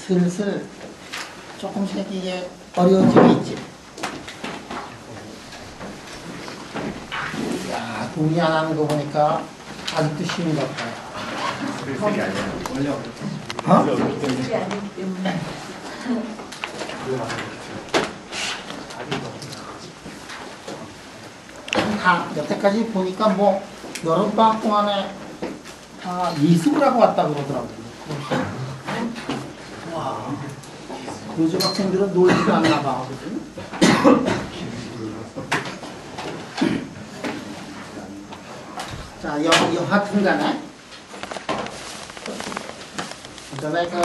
슬슬 조금씩 이게 어려워지고 있지. 야, 동의 안 하는 거 보니까 아직도 쉬운 것 같아요. 슬슬이 아니에요. 원래 슬슬이 아니기 때문에. 다 여태까지 보니까 뭐 여름방학 동안에 다 이습을 하고 왔다 그러더라고요. 와, 요즘 학생들은 놀지도 않나 봐. 그지? 자, 여하튼 간에 전에 그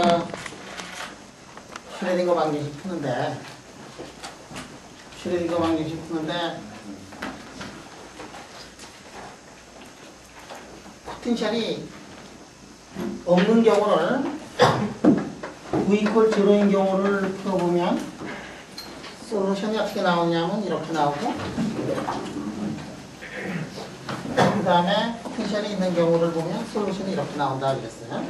슈레딩거 방정식 푸는데 포텐셜이 없는 경우를 V = 0인 경우를 풀어보면 솔루션이 어떻게 나오냐면 이렇게 나오고, 그 다음에 포텐셜이 있는 경우를 보면 솔루션이 이렇게 나온다 그랬어요.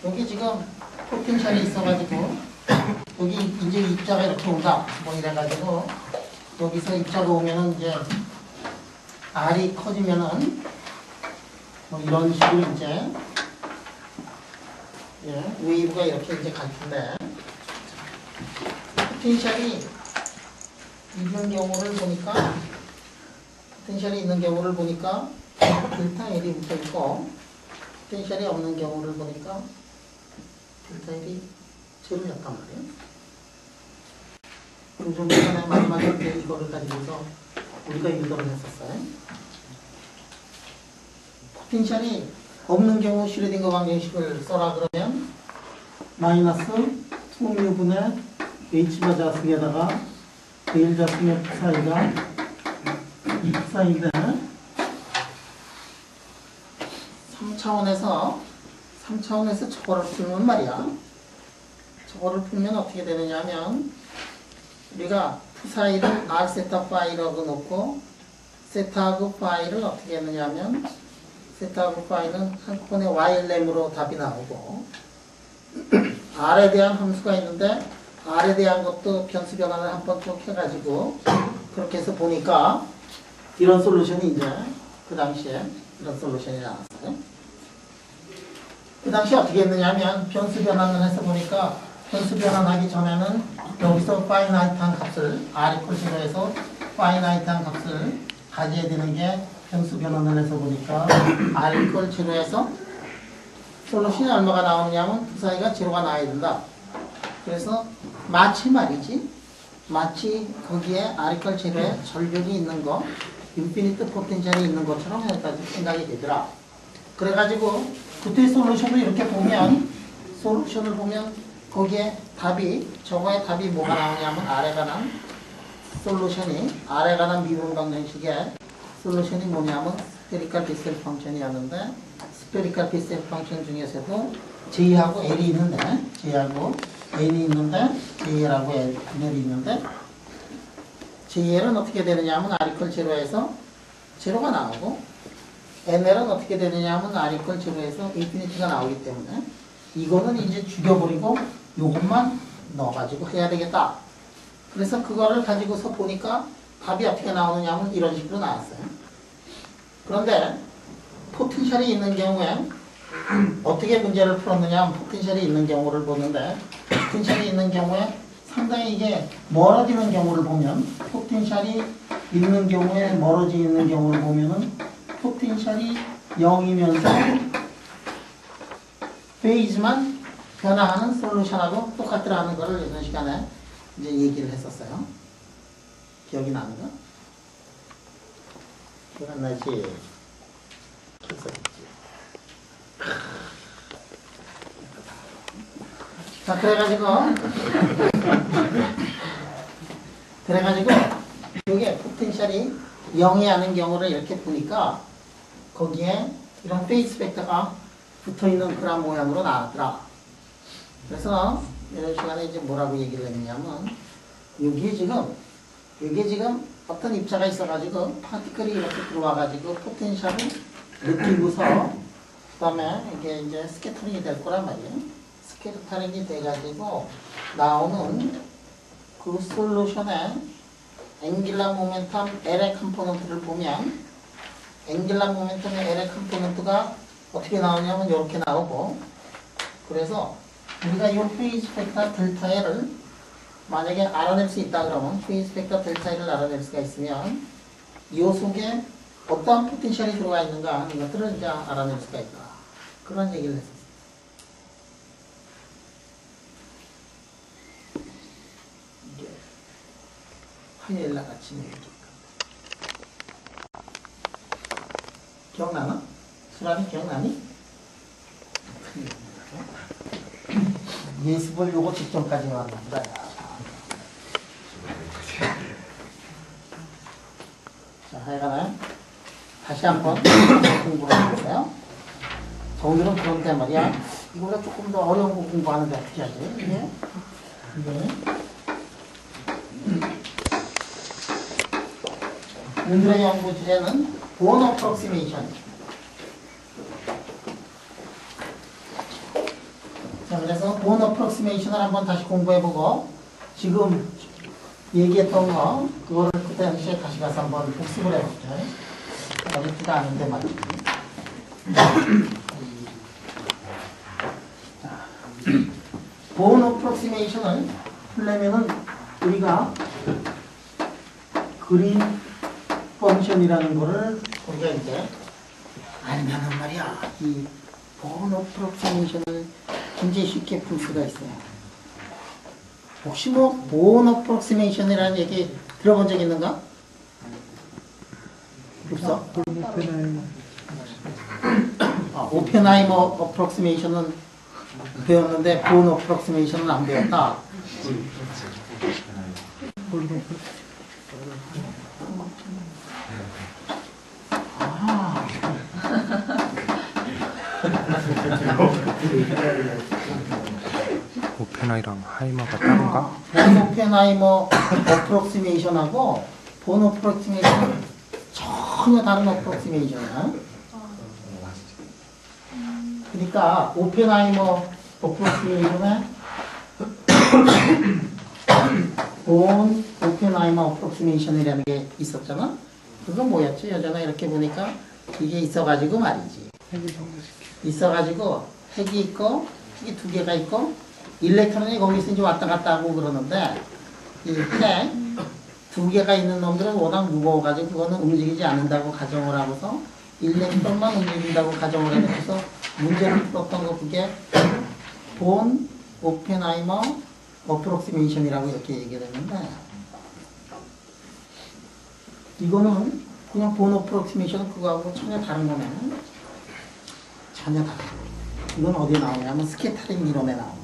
여기 지금 포텐셜이 있어가지고 여기 이제 입자가 이렇게 온다 뭐 이래가지고 여기서 입자가 오면은 이제 R이 커지면은 뭐 이런 식으로 이제 웨이브가 이렇게 이제 갈 텐데, 포텐셜이 있는 경우를 보니까 델타 L이 붙어 있고, 포텐셜이 없는 경우를 보니까 델타 L이 제로였단 말이에요. 좀 전에 마지막에 이거를 가지고서 우리가 유도를 했었어요. 포텐셜이 없는 경우 슈레딩거 방정식을 써라 그러면 마이너스 2μ분의 h바 자승에다가 L 자승의 사이가 2사인데 3차원에서 저거를 풀면 말이야. 저거를 풀면 어떻게 되느냐 하면 우리가 사이를 R 세타 파이라고 놓고 세타하고 파이를 어떻게 했느냐 하면 세타하고 파이는 한꺼번에 YLM으로 답이 나오고, R에 대한 함수가 있는데 R에 대한 것도 변수 변환을 한번 쭉 해가지고 그렇게 해서 보니까 이런 솔루션이 이제 그 당시에 이런 솔루션이 나왔어요. 그 당시 어떻게 했느냐 하면 변수 변환을 해서 보니까 변수 변환하기 전에는 여기서 파이나이트한 값을 R = 0에서 파이나이트한 값을 가져야 되는 게 변수 변환을 해서 보니까 R = 0에서 솔루션이 얼마가 나오느냐면 그 사이가 제로가 나와야 된다. 그래서 마치 말이지, 마치 거기에 R = 0에 절벽이 있는 거, 인피니트 포텐셜이 있는 것처럼 생각이 되더라. 그래가지고 그때 솔루션을 이렇게 보면, 솔루션을 보면 거기에 답이, 저거의 답이 뭐가 나오냐면 R에 관한 솔루션이, R에 관한 미분 방정식의 솔루션이 뭐냐면 스페리컬 비셀 펑션이었는데, 스페리컬 비셀 펑션 중에서도 J하고 L이 있는데, J하고 N이 있는데, JL하고 L이 있는데, JL은 어떻게 되느냐면 R = 0에서 제로가 나오고, NL은 어떻게 되느냐 하면 R = 0에서 인피니티가 나오기 때문에 이거는 이제 죽여버리고 요것만 넣어가지고 해야 되겠다. 그래서 그거를 가지고서 보니까 답이 어떻게 나오느냐 하면 이런 식으로 나왔어요. 그런데 포텐셜이 있는 경우에 어떻게 문제를 풀었느냐 하면 포텐셜이 있는 경우를 보는데, 포텐셜이 있는 경우에 상당히 이게 멀어지는 경우를 보면, 포텐셜이 있는 경우에 멀어지는 경우를 보면은 포텐셜이 0이면서 페이즈만 변화하는 솔루션하고 똑같더라는 것을 예전 시간에 이제 얘기를 했었어요. 기억이 나는가? 기억 안 나지? 자, 그래가지고 이게 포텐셜이 0이 아닌 경우를 이렇게 보니까 거기에 이런 페이스 벡터가 붙어있는 그런 모양으로 나왔더라. 그래서 이런 시간에 이제 뭐라고 얘기를 했냐면, 여기에 지금 어떤 입자가 있어가지고 파티클이 이렇게 들어와가지고 포텐셜을 느끼고서 다음에 이게 이제 스캐터링이 될 거란 말이에요. 스캐터링이 돼가지고 나오는 그 솔루션의 앵귤라 모멘텀 L의 컴포넌트를 보면 앵귤라 모멘텀의 L의 컴포넌트가 어떻게 나오냐면 이렇게 나오고, 그래서 우리가 이 페이즈 벡터 델타 L을 만약에 알아낼 수 있다 그러면 페이즈 벡터 델타 L을 알아낼 수가 있으면 이 속에 어떠한 포텐셜이 들어가 있는가 하는 것들을 이제 알아낼 수가 있다. 그런 얘기를 했었어요. 이게 화요일 날 아침에 얘기니까. 기억나나? 수람이 기억나니? 예습을 요거 직전까지 해왔는다. 자, 하여간에 다시 한번 공부를 해보세요. 자, 오늘은 그런데 말이야. 이거보다 조금 더 어려운 거 공부하는데 어떻게 하지? 이게? 오늘의 연구 주제는 본 어프록시메이션. 자, 그래서 본 어프록시메이션을 한번 다시 공부해보고 지금 얘기했던 거 그거를 그 당시에 다시 가서 한번 복습을 해볼게. 어렵지가 않은데 말이지. 본 어프록시메이션을 하려면은 우리가 그린 펑션이라는 거를 우리가 이제 알면은 말이야, 이 본 어프록시메이션을 굉장히 쉽게 풀 수가 있어요. 혹시 뭐 본 어프록시메이션이라는 얘기 들어본 적 있는가? 없어? 오펜하이머 어프록시메이션은 배웠는데 본 어프록시메이션은 안 배웠다. 오펜하이랑 하이머가 다른가? 본 오펜하이머 어프록시메이션하고 본 어프록시메이션은 전혀 다른 어프록시메이션이야. 그러니까 오펜하이머 어프록시메이션에 본 오펜하이머 어프록시메이션이라는 게 있었잖아. 그건 뭐였지? 여전히 이렇게 보니까 이게 있어가지고 말이지. 있어가지고 핵이 있고 핵이 두 개가 있고 일렉트론이 거기서 이제 왔다 갔다 하고 그러는데 이 핵 두 개가 있는 놈들은 워낙 무거워가지고 그거는 움직이지 않는다고 가정을 하고서 일렉트론만 움직인다고 가정을 해서 문제를 풀었던 거, 그게 본 오펜하이머 어프록시메이션이라고 이렇게 얘기를 했는데, 이거는 그냥 본 어프록시메이션은 그거하고 전혀 다른 거네. 전혀 다른 거. 이건 어디에 나오냐면 스캐터링 이론에 나오는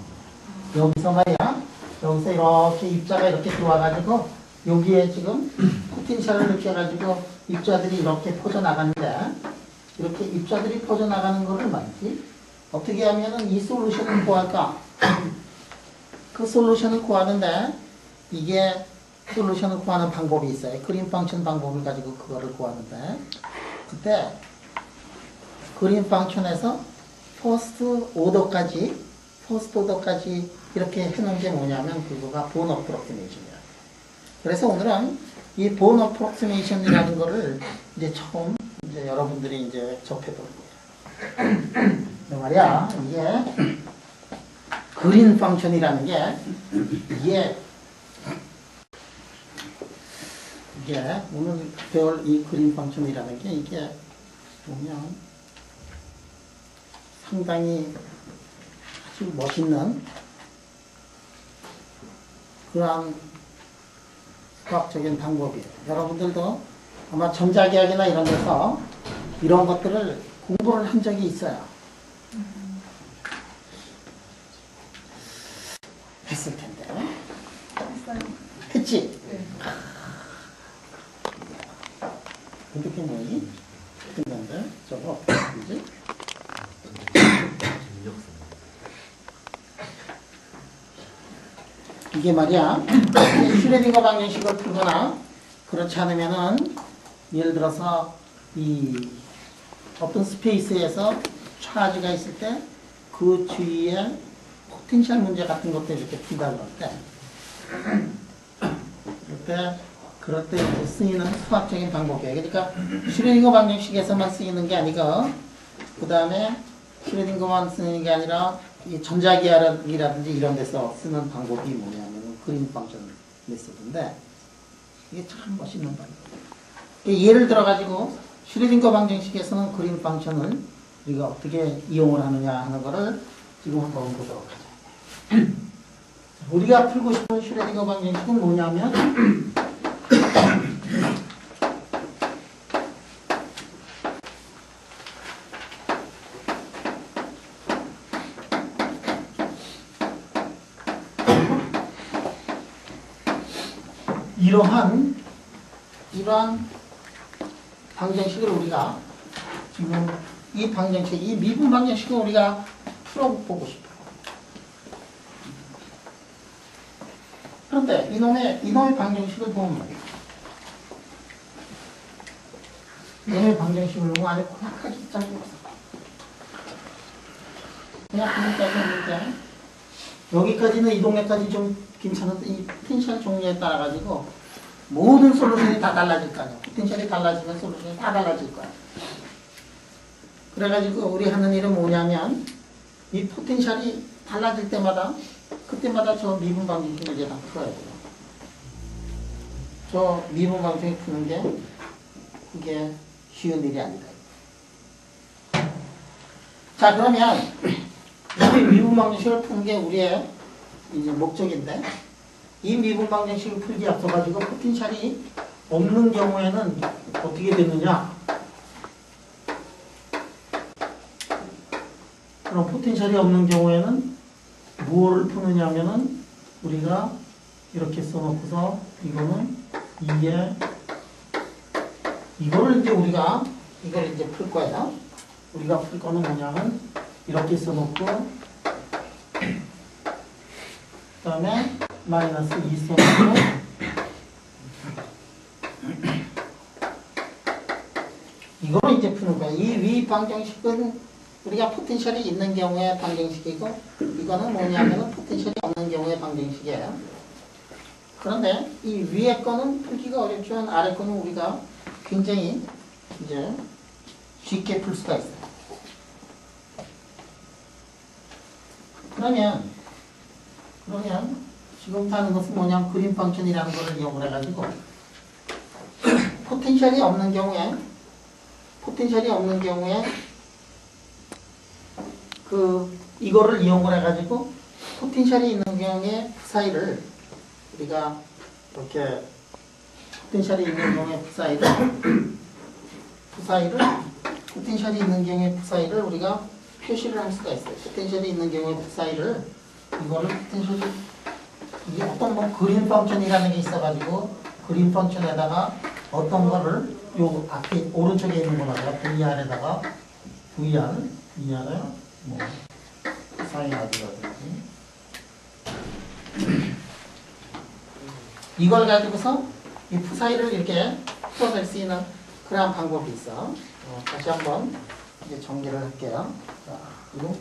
거. 여기서 말이야, 여기서 이렇게 입자가 이렇게 들어와가지고 여기에 지금 포텐셜을 느껴가지고 입자들이 이렇게 퍼져나가는데, 이렇게 입자들이 퍼져나가는 거를 말이지 어떻게 하면은 이 솔루션을 구할까? 그 솔루션을 구하는데, 이게 솔루션을 구하는 방법이 있어요. 그린 펑션 방법을 가지고 그거를 구하는데, 그때 그린 펑션에서 퍼스트 오더까지 이렇게 해놓은 게 뭐냐면 그거가 본 어프록시메이션이야. 그래서 오늘은 이 본 어프록시메이션이라는 거를 이제 처음 이제 여러분들이 이제 접해볼 거예요. 말이야, 이게 그린 펑션이라는 게 이게 오늘 배울 이 그린 펑션이라는 게 이게 보면 상당히 아주 멋있는 그러한 수학적인 방법이에요. 여러분들도 아마 전자계학이나 이런 데서 이런 것들을 공부를 한 적이 있어요. 했을 텐데. 했어요. 했지? 네. 어떻게 뭐니? 했는데 저거 어떻게 이게 말이야, 슈레딩거 방정식을 풀거나 그렇지 않으면은 예를 들어서 이 어떤 스페이스에서 차지가 있을 때 그 주위에 포텐셜 문제 같은 것도 이렇게 푼다 그럴 때 이제 쓰이는 수학적인 방법이에요. 그러니까 슈레딩거 방정식에서만 쓰이는 게 아니고 그 다음에 슈레딩거만 쓰는 게 아니라 이 전자기하학이라든지 이런 데서 쓰는 방법이 뭐냐면 그린 펑션 메소드인데 이게 참 멋있는 방법이에요. 예를 들어 가지고 슈레딩거 방정식에서는 그린 펑션을 우리가 어떻게 이용을 하느냐 하는 거를 지금 한번 보도록 하죠. 우리가 풀고 싶은 슈레딩거 방정식은 뭐냐면 이러한 방정식을 우리가 지금 이 방정식, 이 미분 방정식을 우리가 풀어보고 싶어요. 그런데 이놈의 방정식을 보면 이놈의 방정식을 보면 안에 고약하게 짜고 있어. 고약하게 짜고 있는데 여기까지는 이 동네까지 좀 괜찮은데 이 포텐셜 종류에 따라 가지고 모든 솔루션이 다 달라질 거 아니야. 포텐셜이 달라지면 솔루션이 다 달라질 거야. 그래가지고 우리 하는 일은 뭐냐면 이 포텐셜이 달라질 때마다 그때마다 저 미분 방정식을 이제 다 풀어야 돼요. 저 미분 방정식 푸는 게 그게 쉬운 일이 아니다. 자, 그러면 이 미분 방정식을 푸는 게 우리의 이제 목적인데 이 미분 방정식을 풀기 앞서 가지고 포텐셜이 없는 경우에는 어떻게 되느냐? 그럼 포텐셜이 없는 경우에는 무엇을 푸느냐 하면은 우리가 이렇게 써놓고서 이거는 2에 이거를 이제 우리가 이걸 이제 풀 거예요. 우리가 풀 거는 뭐냐면 이렇게 써놓고 그 다음에 마이너스 2 써놓고 이거를 이제 푸는 거야. 이 위 방정식은 우리가 포텐셜이 있는 경우의 방정식이고 이거는 뭐냐면 포텐셜이 없는 경우의 방정식이에요. 그런데 이 위에 거는 풀기가 어렵지만 아래 거는 우리가 굉장히 이제 쉽게 풀 수가 있어요. 그러면 지금 하는 것은 뭐냐면 그린 펑션이라는 것을 이용을 해가지고 포텐셜이 없는 경우에 이거를 이용을 해가지고 포텐셜이 있는 경우에 사이를 우리가 이렇게 포텐셜이 있는 경우에 포텐셜이 있는 경우에 사이를 우리가 표시를 할 수가 있어요. 포텐셜이 있는 경우에 사이를 이거를 포텐셜이 이게 어떤 뭐 그린 펑션이라는 게 있어가지고 그린 펑션에다가 어떤 거를 요 앞에 오른쪽에 있는 거다가 VR에다가 VR에 뭐 사인 아드라든지 이걸 가지고서 이 푸사이를 이렇게 풀어낼 수 있는 그런 방법이 있어. 다시 한번 이제 정리를 할게요. 자, 그리고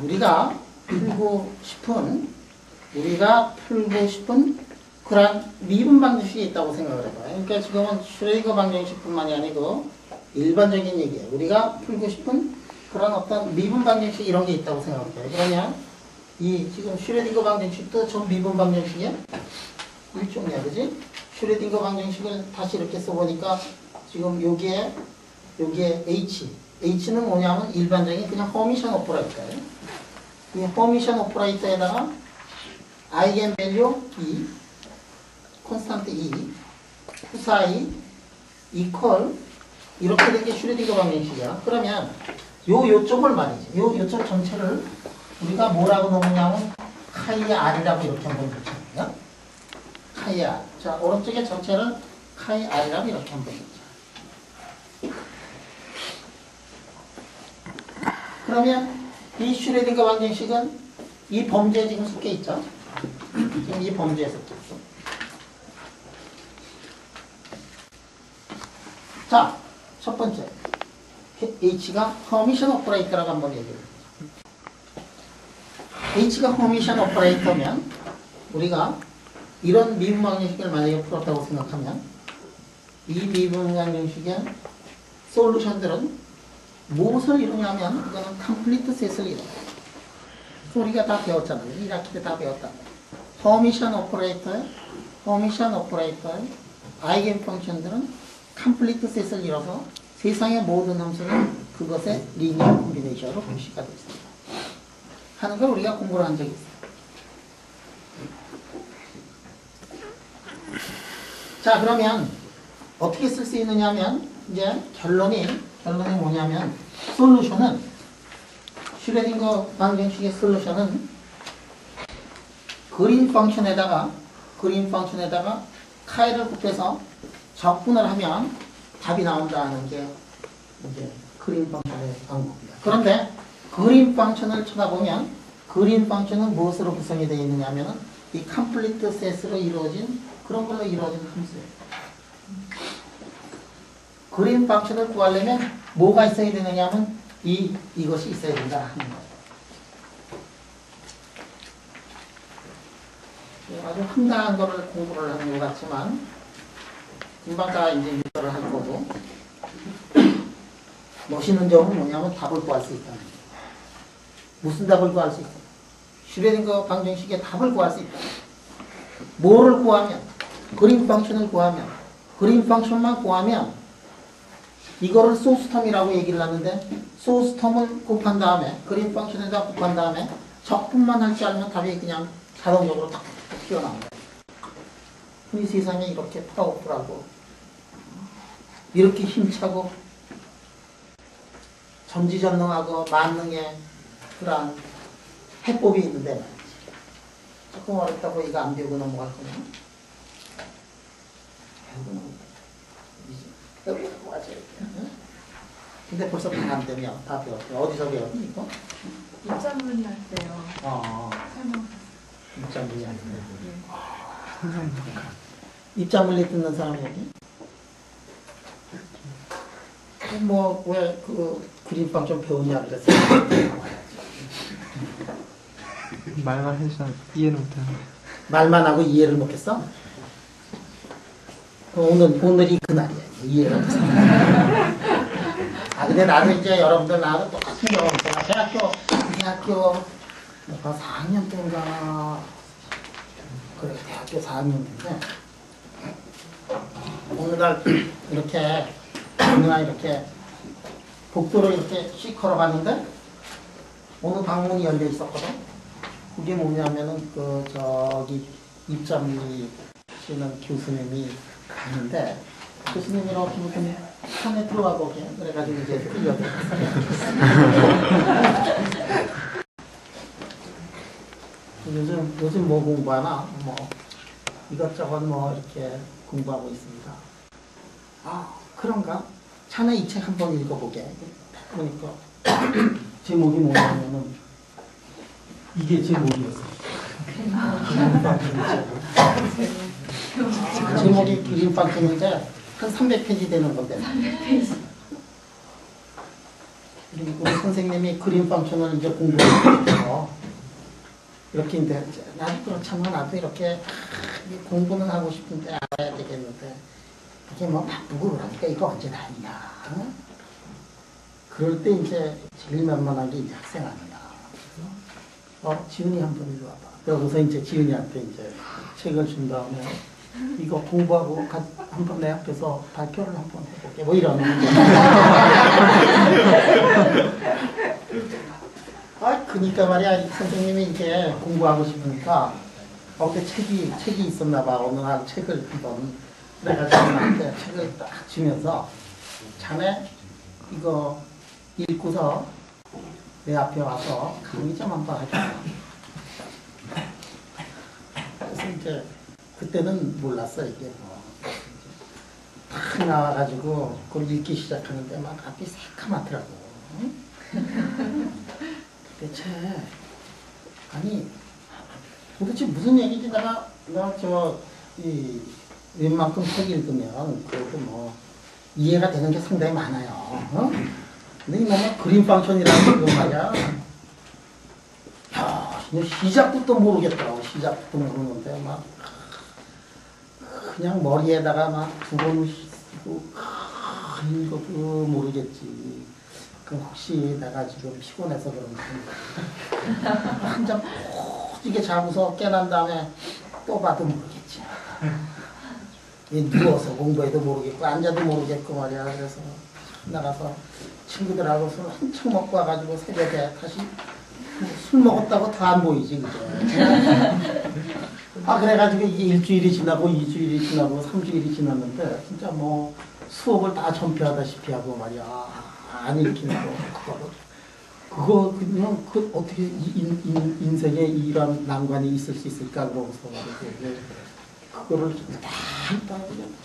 우리가 풀고 싶은 그런 미분 방정식이 있다고 생각을 해봐요. 그러니까 지금은 슈레디거 방정식뿐만이 아니고 일반적인 얘기예요. 우리가 풀고 싶은 그런 어떤 미분 방정식 이런 게 있다고 생각해요. 그러면 이 지금 슈레딩거 방정식도 전 미분 방정식이야? 일종이야, 그지? 슈레딩거 방정식을 다시 이렇게 써보니까 지금 여기에 H는 뭐냐면 일반적인 그냥 허미션 오퍼레이터예요. 이 허미션 오퍼레이터에다가 아이겐밸류 2, 콘스탄트 2, 후사 2, 이퀄 이렇게 된 게 슈레딩거 방정식이야. 그러면 요쪽을 말이지. 요쪽 전체를 우리가 뭐라고 놓느냐면 카이 R이라고 이렇게 한번 붙여볼게요. 카이 R. 자, 오른쪽에 전체를 카이 R이라고 이렇게 한번 붙여. 그러면 이 슈레딩거 방정식은 이 범주에 지금 속해 있죠. 지금 이 범주에 속해 있어. 자, 첫 번째. H가 허미션 오퍼레이터라고 한번 얘기해요. H가 허미션 오퍼레이터면 우리가 이런 미분 방정식을 만약에 풀었다고 생각하면 이 미분 방정식의 솔루션들은 무엇을 이루냐면 그거는 컴플리트 셋을 이뤄요. 우리가 다 배웠잖아요. 1학기 때 다 배웠다. 허미션 오퍼레이터의 아이겐 펑션들은 컴플리트 셋을 이뤄서 세상의 모든 함수는 그것의 리니어 콤비네이션으로 표시가 되어 있습니다. 하는 걸 우리가 공부를 한 적이 있어요. 자, 그러면 어떻게 쓸 수 있느냐 하면 이제 결론이 뭐냐면 솔루션은 슈레딩거 방정식의 솔루션은 그린 펑션에다가 카이를 곱해서 적분을 하면 답이 나온다는 게 이제 그린 펑션의 방법입니다. 그런데 그린 펑션을 쳐다보면 그린 펑션은 무엇으로 구성이 되어 있느냐 하면은 이 컴플리트 셋으로 이루어진 그런 걸로 이루어진 함수예요. 그린 펑션을 구하려면 뭐가 있어야 되느냐 하면 이것이 있어야 된다 하는 거예요. 아주 황당한 거를 공부를 하는 것 같지만 금방 다 이제 유도를 할 거고 멋있는 점은 뭐냐면 답을 구할 수 있다는 거예요. 무슨 답을 구할 수 있다? 슈레딩거 방정식의 답을 구할 수 있다. 뭐를 구하면? 그린 펑션을 구하면, 그린 펑션만 구하면 이거를 소스텀이라고 얘기를 하는데 소스텀을 곱한 다음에 그린 펑션에다 곱한 다음에 적분만 할 줄 알면 답이 그냥 자동적으로 탁 튀어나옵니다. 이 세상에 이렇게 파워풀하고 이렇게 힘차고 전지전능하고 만능의 그러한 해법이 있는데 말이지. 조금 어렵다고 이거 안 배우고 넘어갈 거냐? 배우고 넘어가지. 근데 벌써 다 안 되면 다 배웠어. 어디서 배웠니 이거? 입장문이 할 때요. 설명. 입장문이 할 때. 입장문이 듣는 사람 여기? 뭐 왜 그 그림방 좀 배우냐 그랬어요? 말만 해서 이해는 못하는데. 말만 하고 이해를 못했어? 오늘이 그날이야. 이해를 못했어. 근데 나도 이제 여러분들 나하고 똑같은 경험 있어요. 대학교 4학년 때인가 그래 대학교 4학년 때인데 어느 날 이렇게 복도로 이렇게 씩 걸어갔는데 어느 방문이 열려 있었거든. 그게 뭐냐면은 저기 입장이 하시는 교수님이 갔는데 교수님이라고 부르더니 산에 들어가 보게 그래가지고 이제 끌려들었어요. 요즘 뭐 공부하나? 뭐 이것저것 뭐 이렇게 공부하고 있습니다. 그런가? 자네 이 책 한번 읽어보게. 그러니까 제목이 뭐냐면은 이게 제목이었어요. 제목이 그림빵인데 한 300페이지 되는 건데. 우리 선생님이 그림 펑션을 이제 공부해서 이렇게 이제 나도 그렇지만 나도 이렇게 공부는 하고 싶은데 알아야 되겠는데 이게 뭐 바쁘고 그러니까 이거 언제 다 했냐. 응? 그럴 때 이제 제일 만만한 게 이제 학생 아니냐. 지은이 한번 이리 와봐. 그러고서 이제 지은이한테 이제 책을 준 다음에 이거 공부하고 한번 내 앞에서 발표를 한번 해볼게. 뭐 이러는 그니까 말이야, 선생님이 이렇게 공부하고 싶으니까 어제 책이 있었나 봐. 어느 날 책을 한번 그래가지고 나한테 책을 딱 주면서 자네 이거 읽고서 내 앞에 와서 강의 좀 한번 해줘. 그래서 이제 그때는 몰랐어 이게 뭐. 딱 나와가지고 그걸 읽기 시작하는데 막 앞이 새카맣더라고. 응? 대체 아니 도대체 무슨 얘기지? 내가 웬만큼 책 읽으면 그래도 뭐 이해가 되는 게 상당히 많아요. 어? 근데 이놈의 그림 펑션이라는 거 말이야. 야, 시작부터 모르겠더라고. 시작부터 모르는데 막 그냥 머리에다가 막 두 번 쓰고 읽어도 모르겠지. 그럼 혹시 내가 지금 피곤해서 그런가 한잠 오지게 자고서 깨난 다음에 또 봐도 모르겠지. 누워서 공부해도 모르겠고 앉아도 모르겠고 말이야. 그래서 나가서 친구들하고 술 한창 먹고 와가지고 새벽에 다시 술 먹었다고 더 안 보이지 그죠. 그래가지고 이게 일주일이 지나고 2주일이 지나고 3주일이 지났는데 진짜 뭐 수업을 다 전폐하다시피 하고 말이야. 안 읽히고 그거 그냥 어떻게 인생에 이런 난관이 있을 수 있을까 그러고서 말이지. 그거를 다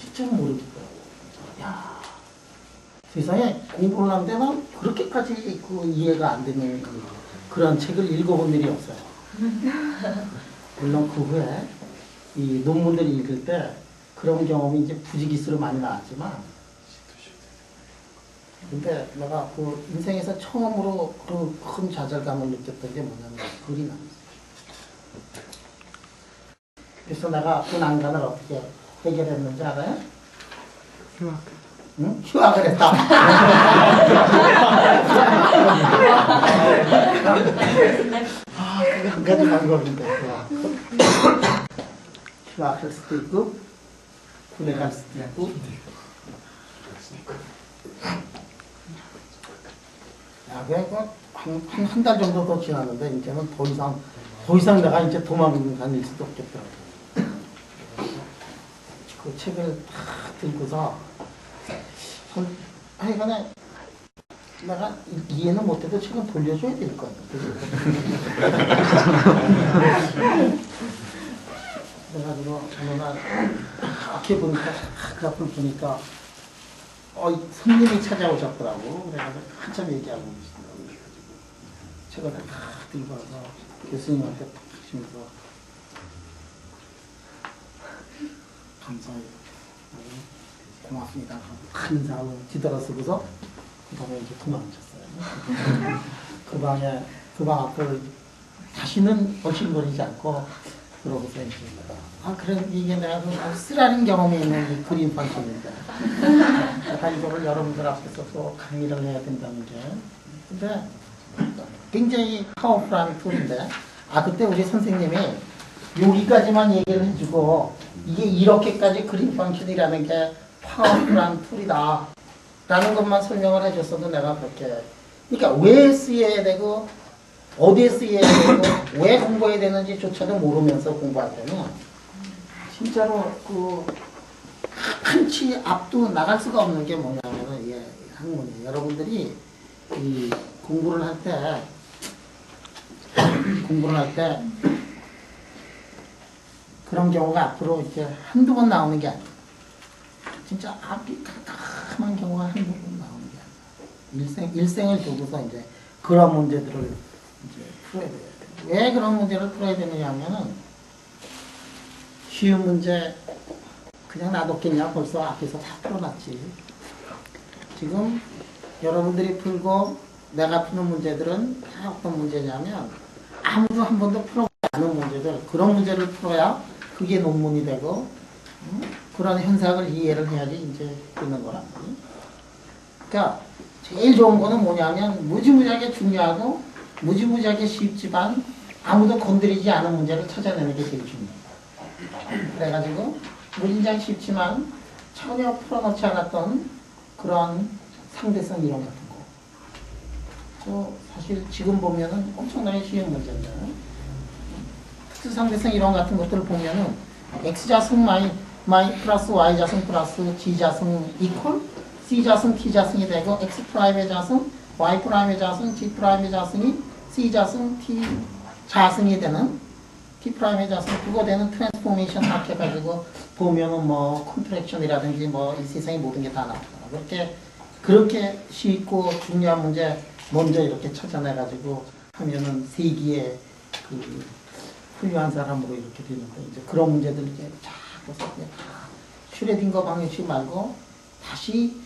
진짜 모르겠더라고. 야, 세상에 공부를 하는 데는 그렇게까지 이해가 안 되는 그런 책을 읽어본 일이 없어요. 물론 그 후에 이 논문들을 읽을 때 그런 경험이 이제 부지기수로 많이 나왔지만, 근데 내가 그 인생에서 처음으로 그 큰 좌절감을 느꼈던 게 뭐냐면 그림이 나왔어요. 그래서 내가 그 난관을 어떻게 해결했는지 알아요? 휴학. 응? 휴학을 했다. 그게 한 가지 방법인데. 휴학할 수도 있고, 군에 갈 수도 있고. 한 달 정도 더 지났는데, 이제는 더 이상 내가 이제 도망다닐 수도 없겠더라고. 그 책을 탁 들고서, 하여간에 내가 이해는 못해도 책은 돌려줘야 될 거야. 그래가지고 어느 날 이렇게 보니까 그 앞을 보니까 손님이 찾아오셨더라고. 그래가지고 한참 얘기하고 계시더라고. 책을 다 들고 와서 교수님한테 탁 주면서 감사해요. 고맙습니다. 큰 인사하고 뒤돌아서고서 그 다음에 이제 도망쳤어요. 그 방 앞을 다시는 얼씬거리지 않고 그러고서 이제 그래 이게 내가 쓰라린 경험이 있는 이 그림 펑션인데 내가 이거를 여러분들 앞에서 또 강의를 해야 된다는 게 근데 굉장히 파워풀한 툴인데 그때 우리 선생님이 여기까지만 얘기를 해주고 이게 이렇게까지 그림 펑션이라는 게 파워풀한 툴이다 라는 것만 설명을 해줬어도 내가 그렇게 그러니까 왜 쓰여야 되고 어디에 쓰여야 되고 왜 공부해야 되는지 조차도 모르면서 공부할 때는 진짜로 한치 앞도 나갈 수가 없는 게 뭐냐면은 이게 학문이에요. 여러분들이 이 공부를 할 때 그런 경우가 앞으로 이렇게 한두 번 나오는 게 아니에요. 진짜 앞이 깜깜한 경우가 한두 번 나오는 게 아니에요. 일생을 두고서 이제 그런 문제들을 이제 풀어야 돼요. 왜 그런 문제를 풀어야 되느냐 하면은 쉬운 문제 그냥 놔뒀겠냐 벌써 앞에서 다 풀어놨지. 지금 여러분들이 풀고 내가 푸는 문제들은 다 어떤 문제냐면 아무도 한 번도 풀어보지 않은 문제들, 그런 문제를 풀어야 그게 논문이 되고 그런 현상을 이해를 해야지 이제 되는 거라. 그러니까 제일 좋은 거는 뭐냐면 무지무지하게 중요하고 무지무지하게 쉽지만 아무도 건드리지 않은 문제를 찾아내는 게 제일 중요해요. 그래가지고 무진장 쉽지만 전혀 풀어놓지 않았던 그런 상대성 이론 같은 거. 사실 지금 보면은 엄청나게 쉬운 문제인데 특수상대성 이론 같은 것들을 보면은 X자승 마이 플러스 Y자승 플러스 G자승 이퀄 C자승 T자승이 되고 X'의 자승 Y'의 자승 G'의 자승이 C자승 T자승이 되는 T'의 자승 그거 되는 트랜스포메이션 딱 해가지고 보면은 뭐 컨트랙션이라든지 뭐 이 세상의 모든 게 다 나오잖아. 그렇게 쉽고 중요한 문제 먼저 이렇게 찾아내가지고 하면은 세기의 그 훌륭한 사람으로 이렇게 되는데 이제 그런 문제들 이제 자꾸 슈레딩거 방정식 말고 다시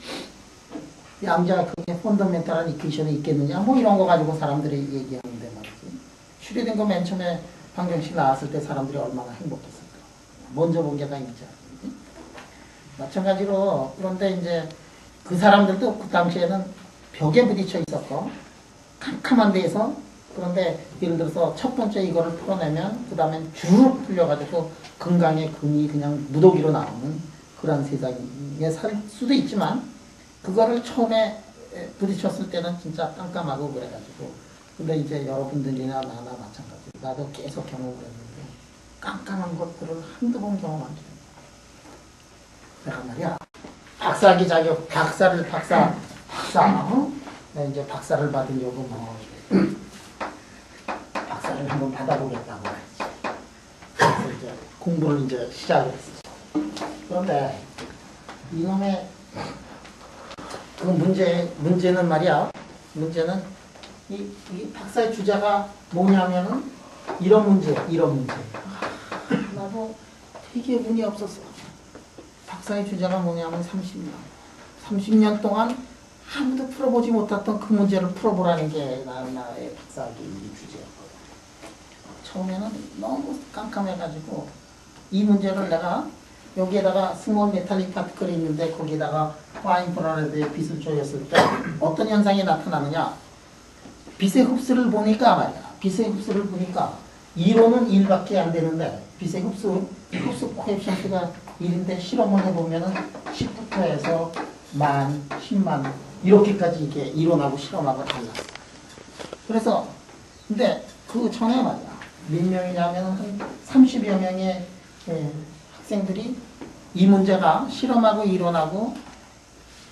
양자 그게 펀더멘탈한 이퀘이션이 있겠느냐 뭐 이런 거 가지고 사람들이 얘기하는데 말이지. 슈레딩거 맨 처음에 방정식 나왔을 때 사람들이 얼마나 행복했을까. 먼저 본 게 다 있지. 마찬가지로 그런데 이제 그 사람들도 그 당시에는 벽에 부딪혀 있었고 캄캄한 데에서 그런데 예를 들어서 첫 번째 이거를 풀어내면 그 다음엔 주로 풀려가지고 금강의 금이 그냥 무더기로 나오는 그런 세상에 살 수도 있지만 그거를 처음에 부딪혔을 때는 진짜 깜깜하고 그래가지고 근데 이제 여러분들이나 나나 마찬가지 나도 계속 경험을 했는데 깜깜한 것들을 한두 번 경험한 게 내가 말이야 박사학위 자격 박사 이제 박사를 받으려고 뭐 박사를 한번 받아보겠다고 했지. 그래서 이제 공부를 이제 시작을 했어. 그런데 이놈의 그 문제는 말이야. 문제는 이 박사의 주제가 뭐냐면은 이런 문제. 나도 되게 운이 없었어. 박사의 주제가 뭐냐면 30년 동안 아무도 풀어보지 못했던 그 문제를 풀어보라는 게 나의 박사학위 주제였거든. 처음에는 너무 깜깜해가지고 이 문제를 내가 여기에다가 스몰 메탈릭 파티클이 있는데 거기에다가 파인 프라레드의 빛을 조였을 때 어떤 현상이 나타나느냐. 빛의 흡수를 보니까 말이야. 빛의 흡수를 보니까 이론은 1밖에 안 되는데 빛의 흡수 코에피션트가 1인데 실험을 해보면은 10부터 해서 10,000, 100,000 이렇게까지 이게 이론하고 실험하고 달랐어. 그래서 근데 그 전에 말이야. 몇 명이냐면 한 30여 명의 학생들이 이 문제가 실험하고 이론하고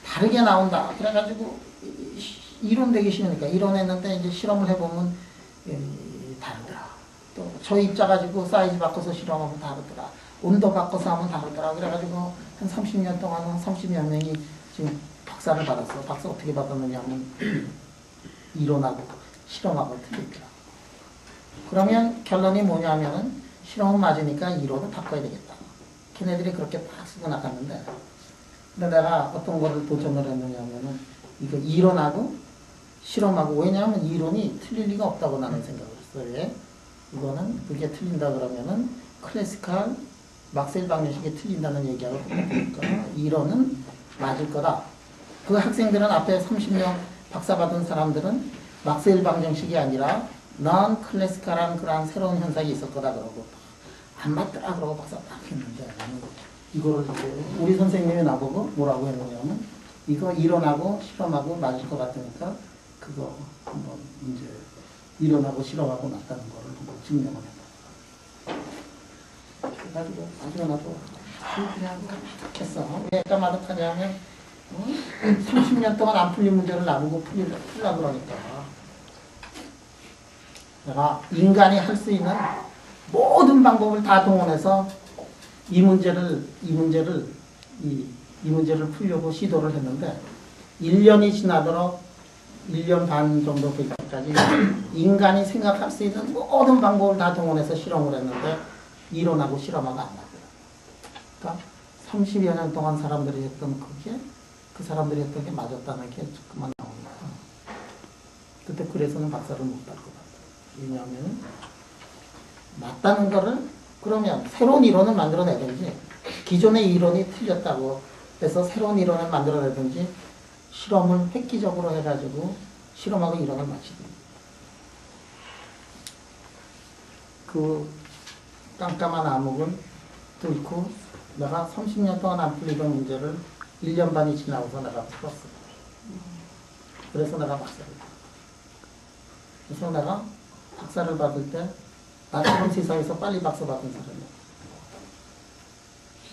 다르게 나온다. 그래가지고 이론 되기 싫으니까 이론했는데 이제 실험을 해보면 다르더라. 또 저 입자 가지고 사이즈 바꿔서 실험하면 다르더라. 온도 바꿔서 하면 다르더라. 그래가지고 한 30년 동안 한 30여 명이 지금 박사를 받았어. 박사 어떻게 받았느냐 하면 이론하고 실험하고 틀리더라. 그러면 결론이 뭐냐면은 실험은 맞으니까 이론을 바꿔야 되겠다. 걔네들이 그렇게 딱 쓰고 나갔는데 근데 내가 어떤 거를 도전을 했느냐 하면은 이거 이론하고 실험하고 왜냐하면 이론이 틀릴 리가 없다고 나는 생각을 했어요. 왜? 이거는 그게 틀린다 그러면은 클래시컬 막셀 방정식이 틀린다는 얘기하고 똑같으니까 이론은 맞을 거다. 그 학생들은 앞에 30명 박사 받은 사람들은 막셀 방정식이 아니라 넌 클래시컬한 그런 새로운 현상이 있을 거다 그러고 안 맞더라 그러고 박사 딱 했는데 나는 이거를 이제 우리 선생님이 나보고 뭐라고 했느냐면 이거 이론하고 실험하고 맞을 것 같으니까 그거 한번 이제 이론하고 실험하고 맞다는 거를 한번 증명을 해봐. 그래가지고 나중에 나도 그냥 까마득했어. 왜 까마득하냐면 30년 동안 안 풀린 문제를 나보고 풀라 그러니까 내가 인간이 할 수 있는 모든 방법을 다 동원해서 이 문제를 풀려고 시도를 했는데 1년이 지나도록 1년 반 정도 될 때까지 인간이 생각할 수 있는 모든 방법을 다 동원해서 실험을 했는데 이론하고 실험하고 안 맞더라. 그러니까 30여 년 동안 사람들이 했던 그게 그 사람들이 했던 게 맞았다는 게 그만 나옵니다. 그때 그래서는 박사를 못 딸 것 같아. 왜냐하면 맞다는 거를 그러면 새로운 이론을 만들어내든지 기존의 이론이 틀렸다고 해서 새로운 이론을 만들어내든지 실험을 획기적으로 해가지고 실험하고 이론을 맞추든지 그 깜깜한 암흑은 뚫고 내가 30년 동안 안 풀리던 문제를 1년 반이 지나고서 내가 풀었어. 그래서 내가 박사를 받았어. 그래서 내가 박사를 받을 때 나처럼 세상에서 빨리 박사 받은 사람이야.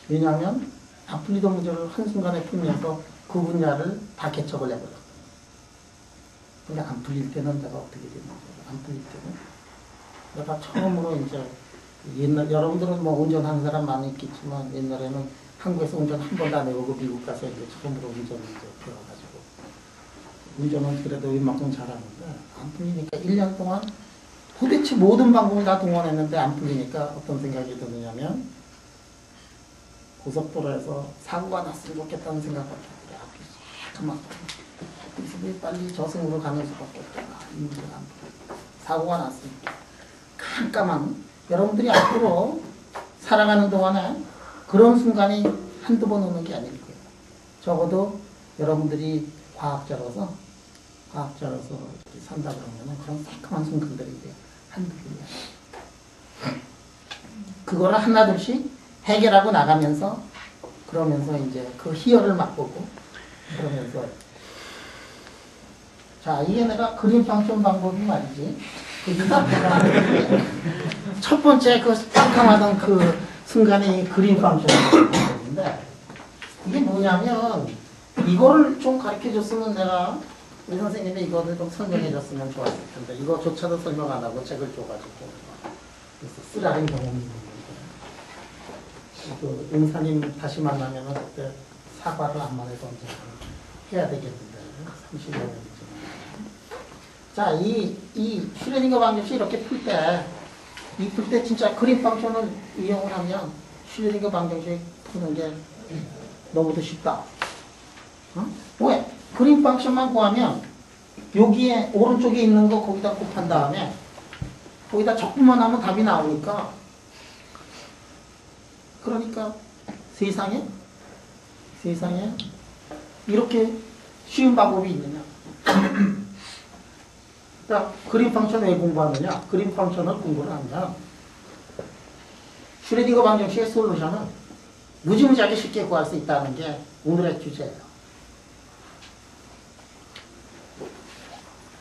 왜냐하면 안 풀리던 문제를 한순간에 풀면서 그 분야를 다 개척을 해버렸어. 근데 안 풀릴 때는 내가 어떻게 되는 거야? 안 풀릴 때는 내가 처음으로 이제 옛날 여러분들은 뭐 운전하는 사람 많이 있겠지만 옛날에는 한국에서 운전 한 번도 안 해보고 미국 가서 이제 처음으로 운전을 이제 배워가지고 운전은 그래도 웬만큼 잘하는데 안 풀리니까 1년 동안 도대체 모든 방법을 다 동원했는데 안 풀리니까 어떤 생각이 드느냐면 고속도로에서 사고가 났으면 좋겠다는 생각밖에 안 들어요. 그만. 그래서 왜 빨리 저승으로 가는 수밖에 없잖아. 이 문제가 안 풀려. 사고가 났으니까. 깜깜한 여러분들이 앞으로 살아가는 동안에 그런 순간이 한두 번 오는 게 아닐 거예요. 적어도 여러분들이 과학자로서 이렇게 산다 그러면 그런 새까만 순간들이 이제 한두 번이야. 그거를 하나둘씩 해결하고 나가면서 그러면서 이제 그 희열을 맛보고 그러면서 자 이게 내가 그림 펑션 방법이 말이지. 첫 번째 그 깜깜하던 그 순간이 그림 펑션인데 이게 뭐냐면 이거를 좀 가르쳐 줬으면 내가 우리 선생님이 이거를 좀 설명해 줬으면 좋았을 텐데 이거조차도 설명 안 하고 책을 줘가지고 그래서 쓰라린 경험이 있는 거예요. 그 은사님 다시 만나면은 그때 사과를 안만해서 언제 해야 되겠는데 30년 전에. 자, 이 슈레딩거 방정식 이렇게 풀 때 진짜 그림 펑션을 이용을 하면 슈레딩거 방정식 푸는 게 너무도 쉽다. 어? 왜? 그림 펑션만 구하면 여기에 오른쪽에 있는 거 거기다 곱한 다음에 거기다 적분만 하면 답이 나오니까 그러니까 세상에 이렇게 쉬운 방법이 있느냐. 자, 그림 펑션 왜 공부하느냐? 그림 펑션을 공부를 하면 슈레딩거 방정식의 솔루션은 무지무지하게 쉽게 구할 수 있다는 게 오늘의 주제예요.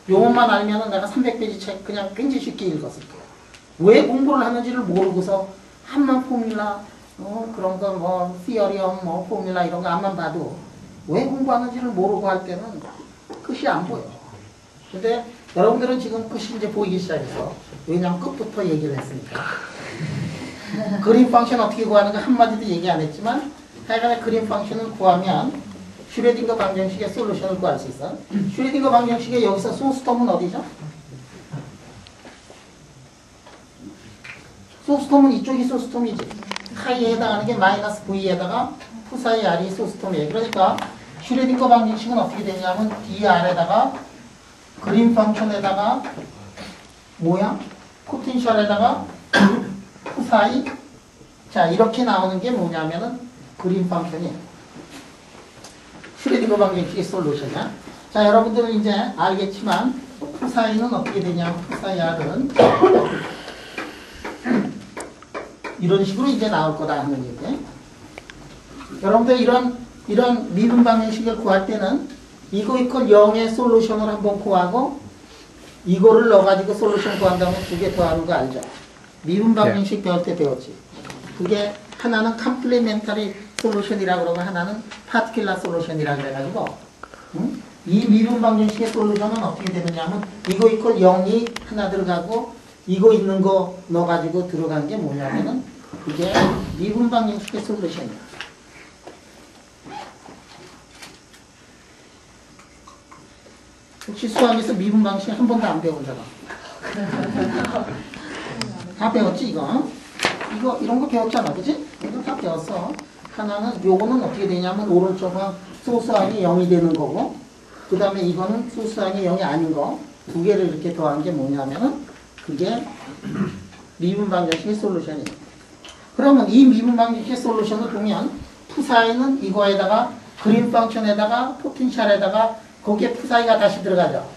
용어만 알면은 내가 300페이지 책 그냥 굉장히 쉽게 읽었을 거예요. 왜 공부를 하는지를 모르고서 한만 포뮬라, 그런 거 뭐 시어리엄, 뭐 포뮬라 이런 거 안만 봐도 왜 공부하는지를 모르고 할 때는 끝이 안 보여. 근데 여러분들은 지금 끝이 이제 보이기 시작해서 왜냐면 끝부터 얘기를 했으니까. 그림 펑션 어떻게 구하는가 한마디도 얘기 안 했지만 하여간에 그림 펑션을 구하면 슈레딩거 방정식의 솔루션을 구할 수 있어. 슈레딩거 방정식의 여기서 소스텀은 어디죠? 소스텀은 이쪽이 소스텀이지. 카이에 해당하는 게 마이너스 V에다가 푸사이 R이 소스텀이에요. 그러니까 슈레딩거 방정식은 어떻게 되냐면 DR에다가 그림 펑션에다가 뭐야? 포텐셜에다가 푸사이 자 이렇게 나오는 게 뭐냐면은 그림 펑션이에요. 슈레딩거 방정식의 솔루션이야. 자 여러분들은 이제 알겠지만 푸사이는 어떻게 되냐면 푸사이 R은 이런 식으로 이제 나올 거다 하는 얘기. 여러분들 이런 미분 방정식을 구할 때는 이거 이퀄 0의 솔루션을 한번 구하고 이거를 넣어가지고 솔루션 구한 다음에 두 개 더하는 거 알죠? 미분 방정식 배울 때 배웠지. 그게 하나는 컴플리멘터리 솔루션이라고 그러고 하나는 파티큘러 솔루션이라고 그래가지고 이 미분 방정식의 솔루션은 어떻게 되느냐면 이거 이퀄 0이 하나 들어가고 이거 있는 거 넣어가지고 들어간 게 뭐냐면은 이게 미분 방정식의 솔루션이야. 혹시 수학에서 미분 방식 한 번도 안 배운 사람? 다 배웠지 이거? 이런 거 배웠잖아, 그치? 이거 다 배웠어. 하나는 요거는 어떻게 되냐면 오른쪽은 소수항이 0이 되는 거고 그 다음에 이거는 소수항이 0이 아닌 거 두 개를 이렇게 더한 게 뭐냐면은 그게 미분 방정식의 솔루션이에요. 그러면 이 미분 방정식의 솔루션을 보면 푸사이는 이거에다가 그린 펑션에다가 포텐셜에다가 거기에 푸사이가 다시 들어가죠.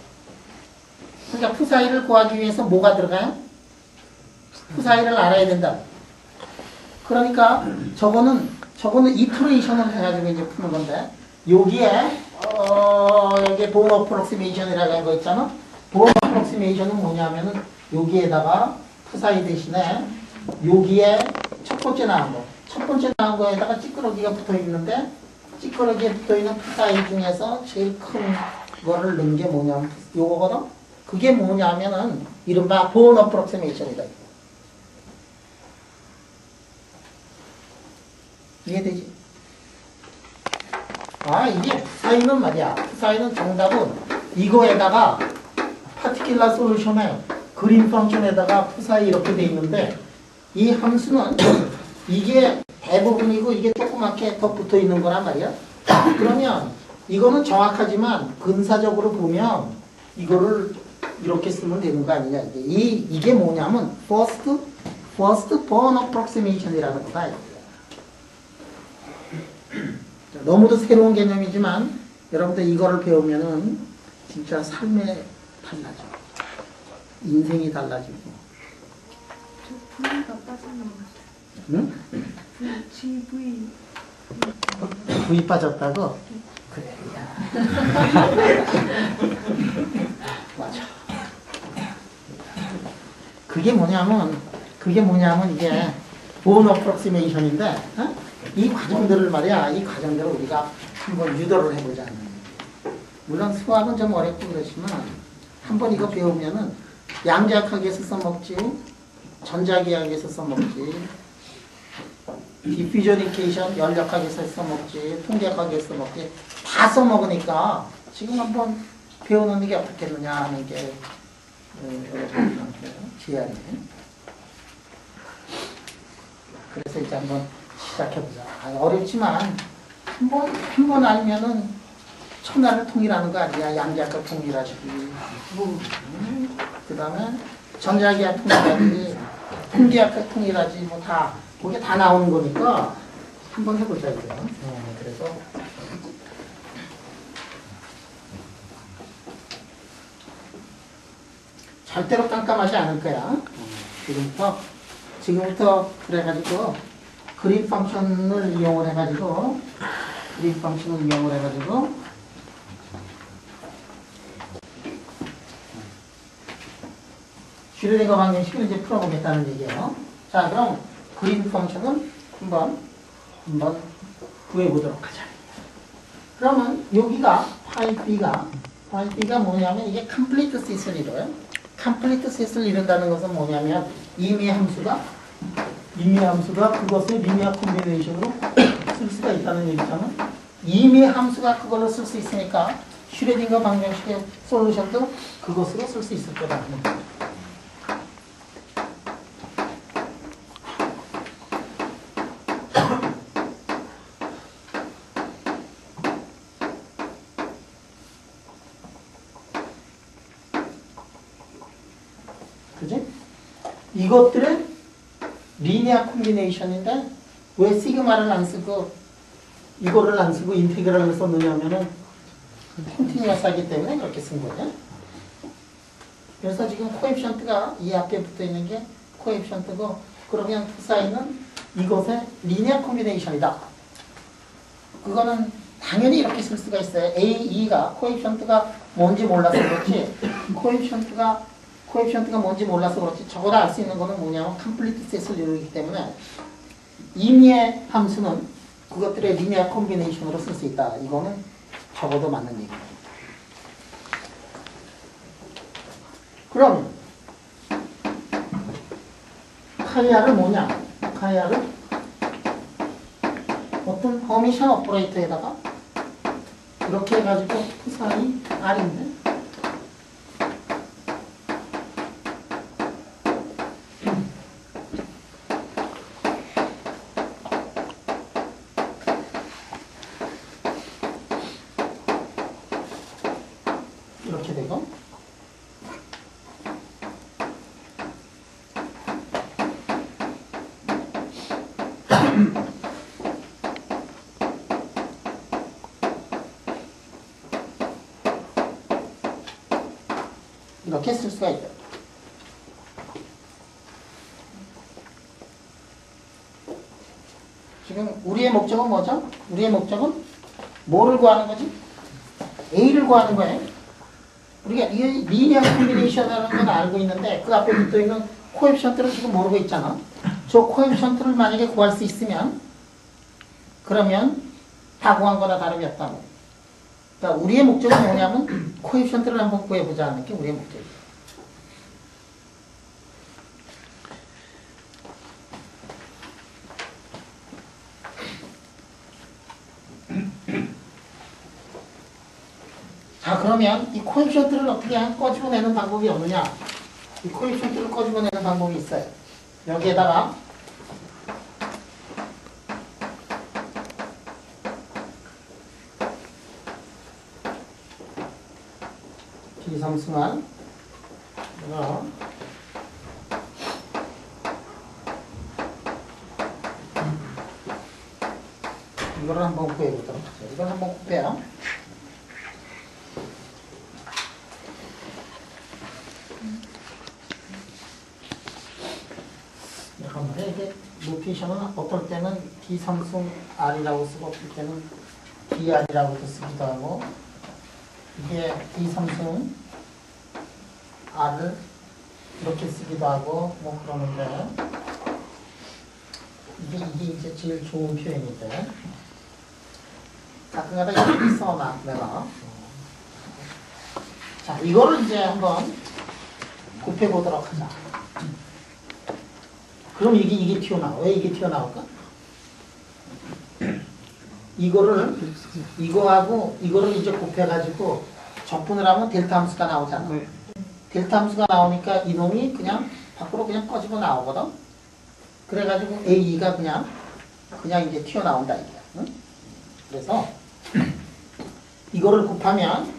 그러니까 푸사이를 구하기 위해서 뭐가 들어가요? 푸사이를 알아야 된다. 그러니까 저거는 이터레이션을 해가지고 이제 푸는 건데 여기에 여기 본 어프록시메이션이라고 한 거 있잖아. 본 어프록시메이션은 뭐냐면은 여기에다가 푸사이 대신에 여기에 첫 번째 나온 거에다가 찌끄러기가 붙어 있는데 찌끄러기에 붙어 있는 푸사이 중에서 제일 큰 거를 넣은 게 뭐냐면 요거거든. 그게 뭐냐면은 이른바 본 어프록시메이션이다. 이해되지? 이게 푸사이는 말이야. 푸사이는 정답은 이거에다가 파티큘라 솔루션에 그린 펑션에다가 푸사이 이렇게 돼 있는데 이 함수는 이게 대부분이고 이게 조그맣게 더 붙어 있는 거란 말이야. 그러면 이거는 정확하지만 근사적으로 보면 이거를 이렇게 쓰면 되는 거 아니냐. 이게 뭐냐면 first born approximation이라는 거다. 너무도 새로운 개념이지만 여러분들 이거를 배우면은 진짜 삶에 달라져. 인생이 달라지고. 저 V가 빠져나갔어요. 응? GV. V 빠졌다고? 그래. 맞아. 그게 뭐냐면 이게 본 어프록시메이션인데 이 과정들을 말이야. 이 과정들을 우리가 한번 유도를 해보자. 물론 수학은 좀 어렵고 그렇지만 한번 이거 배우면은 양자역학에서 써먹지, 전자기하학에서 써먹지, 디퓨전 이케이션 열역학에서 써먹지, 통계학에서 써먹지 다 써먹으니까 지금 한번 배워놓는 게 어떻겠느냐 하는 게 여러분한테 제안이에요. 그래서 이제 한번 시작해보자. 어렵지만 한 번 알면은 천하를 통일하는 거 아니야. 양자역학 통일하시기. 그 다음에 전자기학 통일하지, 통계학학 통일하지, 뭐 다, 그게 다 나오는 거니까 한번 해보자, 이거. 그래서. 절대로 깜깜하지 않을 거야. 지금부터 그래가지고, 그린 펑션을 이용을 해가지고, 슈레딩거 방정식을 이제 풀어보겠다는 얘기예요. 자, 그럼 그린 펑션을 한번 구해보도록 하자. 그러면 여기가 파이 B가 뭐냐면 이게 컴플리트 셋을 이뤄요. 컴플리트 셋을 이룬다는 것은 뭐냐면 임의 함수가 그것을 리니어 콤비네이션으로 쓸 수가 있다는 얘기잖아. 임의 함수가 그걸로 쓸 수 있으니까 슈레딩거 방정식의 솔루션도 그것으로 쓸 수 있을 거다. 그지? 이것들은 리니어 콤비네이션인데 왜 시그마를 안 쓰고 이거를 안 쓰고 인테그랄을 썼느냐 하면은 컨티뉴어스하기 때문에 그렇게 쓴 거냐? 그래서 지금 코에피션트가 이 앞에 붙어 있는 게 코에피션트고 그러면 그 사이는 이것의 리니어 콤비네이션이다. 그거는 당연히 이렇게 쓸 수가 있어요. A, E가 코에피션트가 뭔지 몰라서 그렇지 코에피션트가 뭔지 몰라서 그렇지 적어도 알 수 있는 거는 뭐냐면 컴플리트 셋을 이루기 때문에 임의의 함수는 그것들의 리니어 콤비네이션으로 쓸 수 있다. 이거는 적어도 맞는 얘기예요. 그럼 카이아를 뭐냐? 카이아를 어떤 허미션 오퍼레이터에다가 이렇게 해가지고 푸사이 R인데 이렇게 되고 이렇게 쓸 수가 있다. 지금 우리의 목적은 뭐죠? 우리의 목적은 뭐를 구하는 거지? A를 구하는 거예요. 우리가 리니어 콤비네이션이라는 건 알고 있는데 그 앞에 붙어 있는 코에피션트를 지금 모르고 있잖아. 저 코에피션트를 만약에 구할 수 있으면 그러면 다 구한 거나 다름이 없다고. 그러니까 우리의 목적은 뭐냐면 코에피션트를 한번 구해보자 하는 게 우리의 목적이에요. 자, 그러면 이 코에피션트를 어떻게 꺼집어내는 방법이 없느냐? 이 코에피션트를 꺼집어내는 방법이 있어요. 여기에다가 비상승한 이거를 한번 구해보도록 하죠. 이걸 한번 곱해요. 잠깐만요. 이게 노테이션은 어떨 때는 D삼승 R이라고 쓰고 어떨 때는 DR이라고도 쓰기도 하고 이게 D삼승 R을 이렇게 쓰기도 하고 뭐 그러는데 이게 이제 제일 좋은 표현인데 가끔가다 이렇게 써놔 내가. 자, 이거를 이제 한번 곱해보도록 하자. 그럼 이게 튀어나와. 왜 이게 튀어나올까? 이거하고 이거를 이제 곱해가지고 적분을 하면 델타 함수가 나오잖아. 네. 델타 함수가 나오니까 이놈이 그냥 밖으로 그냥 꺼지고 나오거든. 그래가지고 A2가 그냥 이제 튀어나온다 이게. 응? 그래서 이거를 곱하면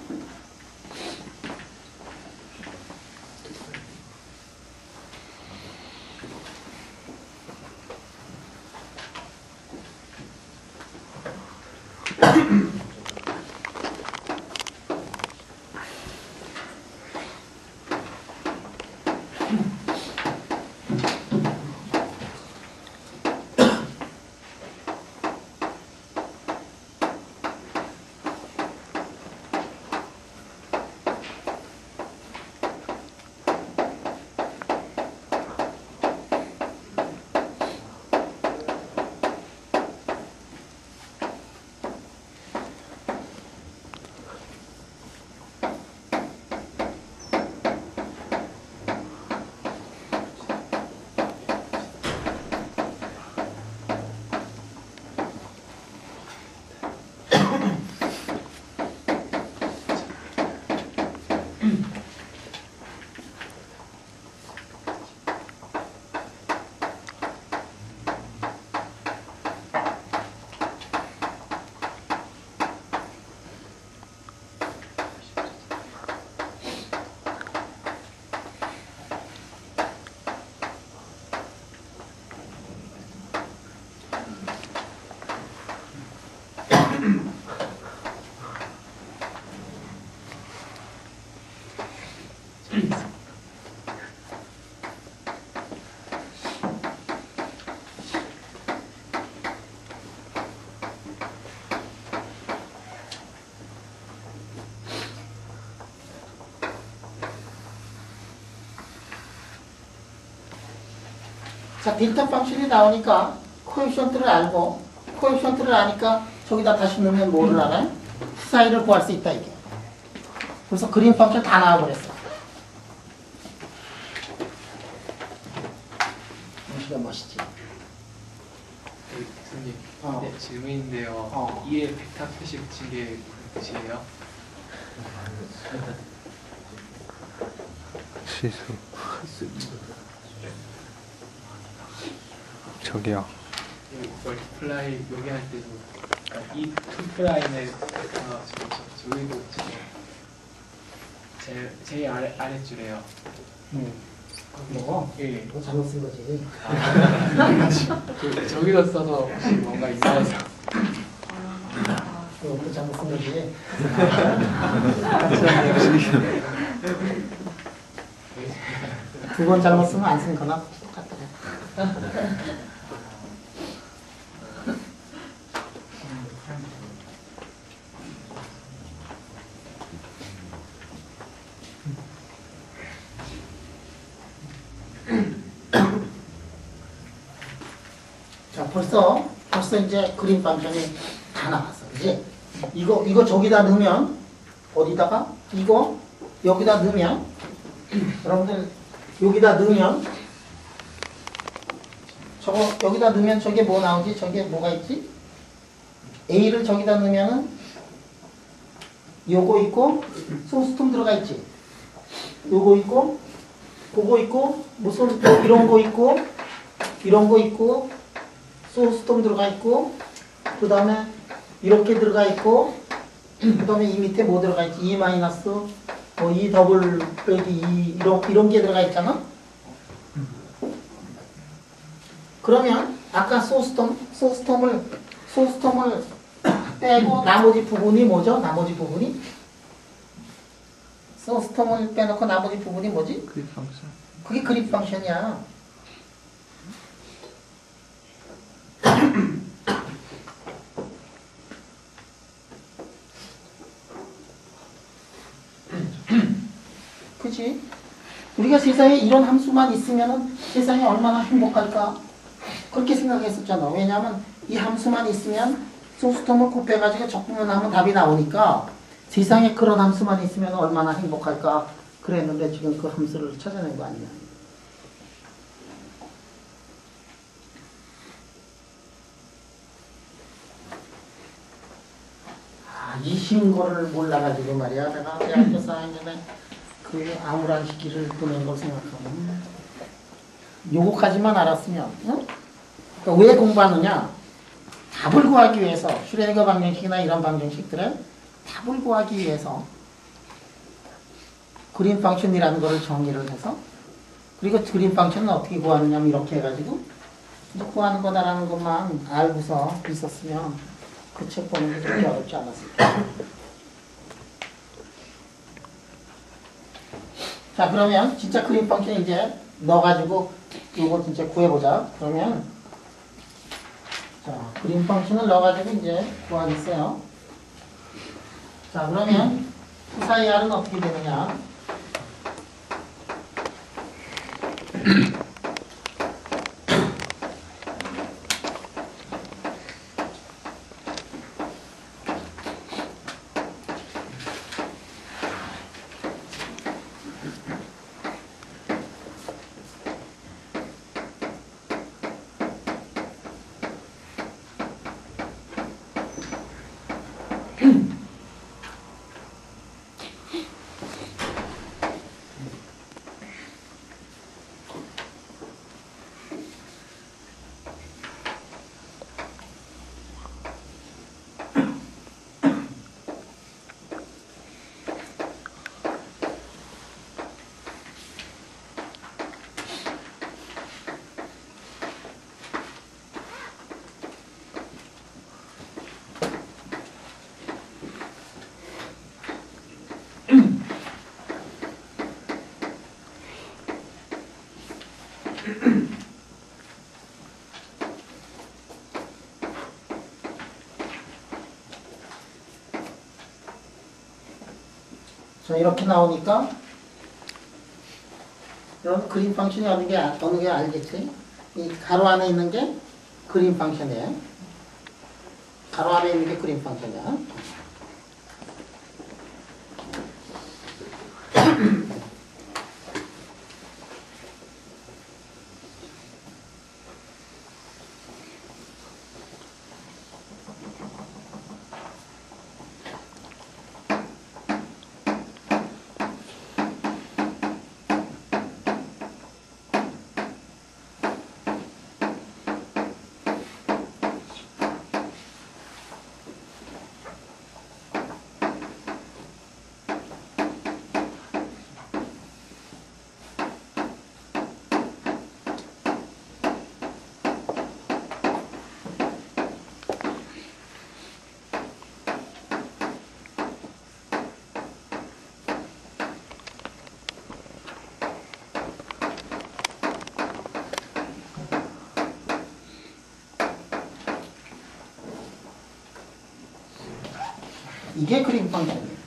자, 딜타 펑션이 나오니까 코에피션트를 알고 코에피션트를 아니까 저기다 다시 넣으면 뭐를 알아요? 사이를 구할 수 있다 이게. 그래서 그린 펑션 다 나와버렸어. 이게 멋있지. 교수님, 어. 네, 질문인데요. 어. 2에 벡터 표시 붙인 게 무슨 뜻이에요? 실수. 저기요. 멀티플라이 여기 할 때도 그러니까 이 투프라임에 저기도 제일 아랫줄이에요. 뭐 예. 이거 잘못 쓴 거지. 저기다 써서 혹시 뭔가 이상해서. 이것도 잘못 쓴 거지. 두 번 잘못 쓰면 안 쓴 거나 똑같더라. 자, 벌써 이제 그림 방정이 다 나왔어. 그지? 이거 저기다 넣으면, 어디다가? 이거 여기다 넣으면, 여러분들, 여기다 넣으면, 저거, 여기다 넣으면 저게 뭐 나오지? 저게 뭐가 있지? A를 저기다 넣으면은, 요거 있고, 소스통 들어가 있지? 요거 있고, 그거 있고, 무슨, 이런 거 있고, 이런 거 있고, 소스통 들어가 있고, 그 다음에 이렇게 들어가 있고, 그 다음에 이 밑에 뭐 들어가 있지? E 마이너스, 뭐 E 더블 빼기 E, 이런 게 들어가 있잖아? 그러면 아까 소스톰을 빼고 나머지 부분이 뭐죠? 나머지 부분이? 소스톰을 빼놓고 나머지 부분이 뭐지? 그립 펑션. 그게 그립 펑션이야. 그치? 우리가 세상에 이런 함수만 있으면 세상이 얼마나 행복할까? 그렇게 생각했었잖아. 왜냐하면 이 함수만 있으면 소스톰을 곱해가지고 적분을 하면 답이 나오니까 세상에 그런 함수만 있으면 얼마나 행복할까? 그랬는데 지금 그 함수를 찾아낸 거 아니야. 이 쉬운 거를 몰라가지고 말이야. 내가 대학교 4학년에 그 암울한 시기를 보낸 걸 생각하면 요거까지만 알았으면, 응? 그러니까 왜 공부하느냐? 답을 구하기 위해서 슈레딩거 방정식이나 이런 방정식들은 답을 구하기 위해서 그린 펑션이라는 거를 정의를 해서, 그리고 그린 펑션은 어떻게 구하느냐면 이렇게 해가지고 이제 구하는 거다라는 것만 알고서 있었으면 그 책 보는 게 그렇게 어렵지 않았을 거야. 자, 그러면 진짜 그린 펑션 이제 넣어가지고 이거 진짜 구해보자. 그러면 자, 그린 펑션을 넣어가지고 이제 구하겠어요. 자, 그러면 사이 R은 어떻게 되느냐? 자, 이렇게 나오니까 여러분 그림 펑션이 어느 게 알겠지? 이 가로 안에 있는 게 그림 펑션이에요. 가로 안에 있는 게 그림 펑션이야. 이게 그림 방식이에요.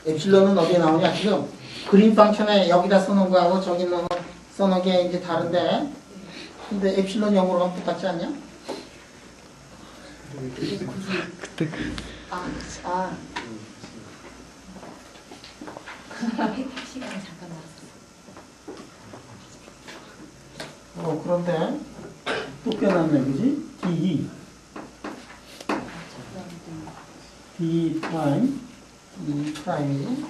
엡실론은 어디에 나오냐? 지금 그림 펑션에 여기다 써놓은 거하고 저기 써놓은 게 이제 다른데, 근데 엡실론 영어로 가면 똑같지 않냐? 그때 시간에 잠깐 나왔어. 그런데 또 빼놨네, 그지? D 프라임, D 프라임이지?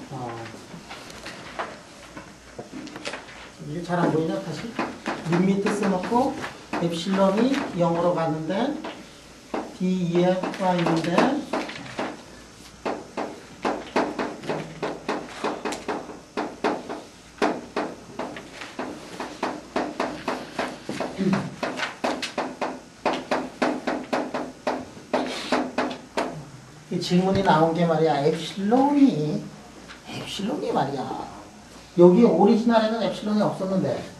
이게 잘 안 보이냐, 다시? 림미트 써놓고 엡실론이 0으로 갔는데 D의 프라임인데 이 질문이 나온 게 말이야. 엡실론이 말이야. 여기 오리지널에는 엡실론이 없었는데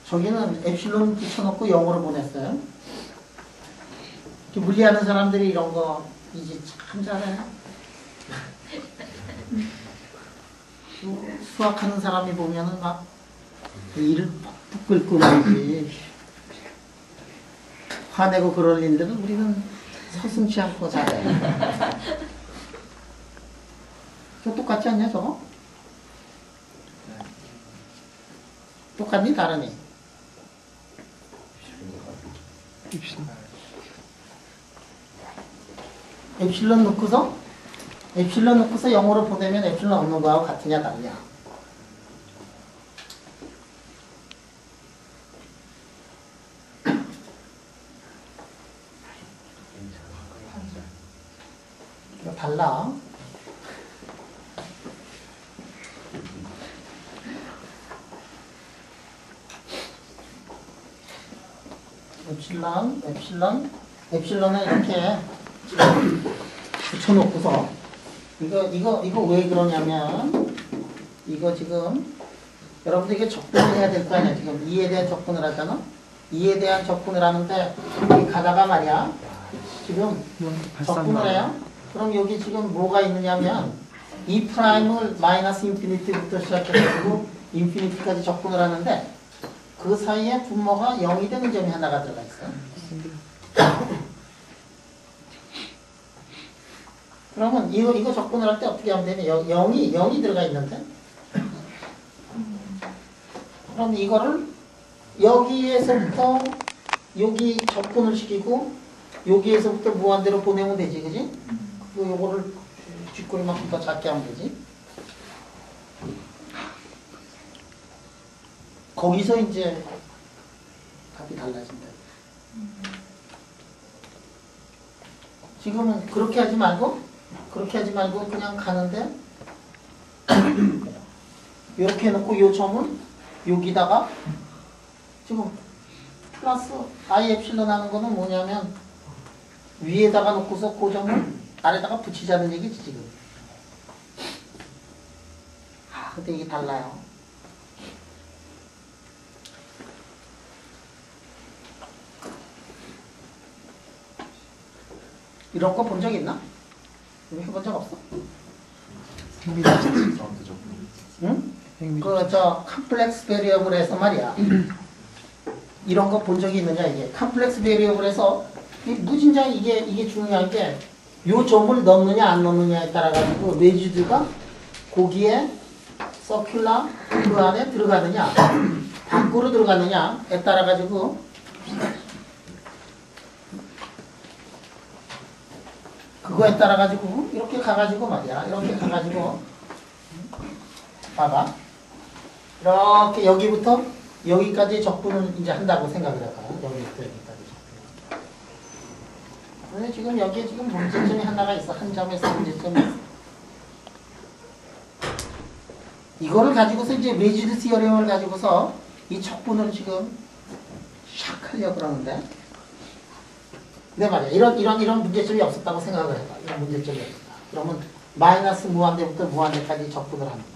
저기는 엡실론 붙여놓고 영어로 보냈어요. 물리하는 사람들이 이런 거 이제 참 잘해. 수학하는 사람이 보면은 막 이를 푹 끓고 말이지. 화내고 그럴 일들은 우리는 서슴지 않고 잘해. 저 똑같지 않냐 저거? 똑같니 다르니? 엡실론 넣고서 영어로 보내면 엡실론 없는 거하고 같으냐 다르냐? 이거 달라. 엡실론을 이렇게 붙여놓고서 이거 왜 그러냐면 이거 지금 여러분들 이게 접근을 해야 될 거 아니야. 지금 2에 대한 접근을 하잖아. 2에 대한 접근을 하는데 여기 가다가 말이야 지금 접근을 해요. 그럼 여기 지금 뭐가 있느냐면 이 프라임을 마이너스 인피니티부터 시작해가지고 인피니티까지 접근을 하는데 그 사이에 분모가 0이 되는 점이 하나가 들어가 있어요. 그러면 이거 접근을 할 때 어떻게 하면 되냐? 0이 들어가 있는데 그럼 이거를 여기에서부터 여기 접근을 시키고 여기에서부터 무한대로 보내면 되지, 그지? 그리고 요거를 쥐꼬리만큼 더 작게 하면 되지. 거기서 이제 답이 달라진다. 지금은 그렇게 하지 말고 그냥 가는데 이렇게 해놓고 요 점을 여기다가 지금 플러스 I 엡실론 하는 거는 뭐냐면 위에다가 놓고서 그 점을 아래다가 붙이자는 얘기지 지금. 근데 이게 달라요. 이런 거 본 적 있나? 해본 적 없어? 응? 저 컴플렉스 베리어블에서 말이야. 이런 거 본 적이 있느냐 이게. 컴플렉스 베리어블에서 무진장 이게 중요한 게 요 점을 넣느냐 안 넣느냐에 따라 가지고 레지드가 거기에 서큘라 그 안에 들어가느냐 밖으로 들어가느냐에 따라 가지고 그거에 따라 가지고 이렇게 가가지고 말이야. 이렇게 가가지고 봐봐. 이렇게 여기부터 여기까지 접근을 이제 한다고 생각을 해봐. 여기부터 여기까지 접근. 근데 지금 여기에 지금 문제점이 하나가 있어. 한 점에서 문제점이 있어. 이거를 가지고서 이제 레지드 시어렘을 가지고서 이 척분을 지금 샥 하려고 그러는데. 네, 맞아요. 이런 문제점이 없었다고 생각을 해봐. 이런 문제점이 없었다. 그러면 마이너스 무한대부터 무한대까지 접근을 합니다.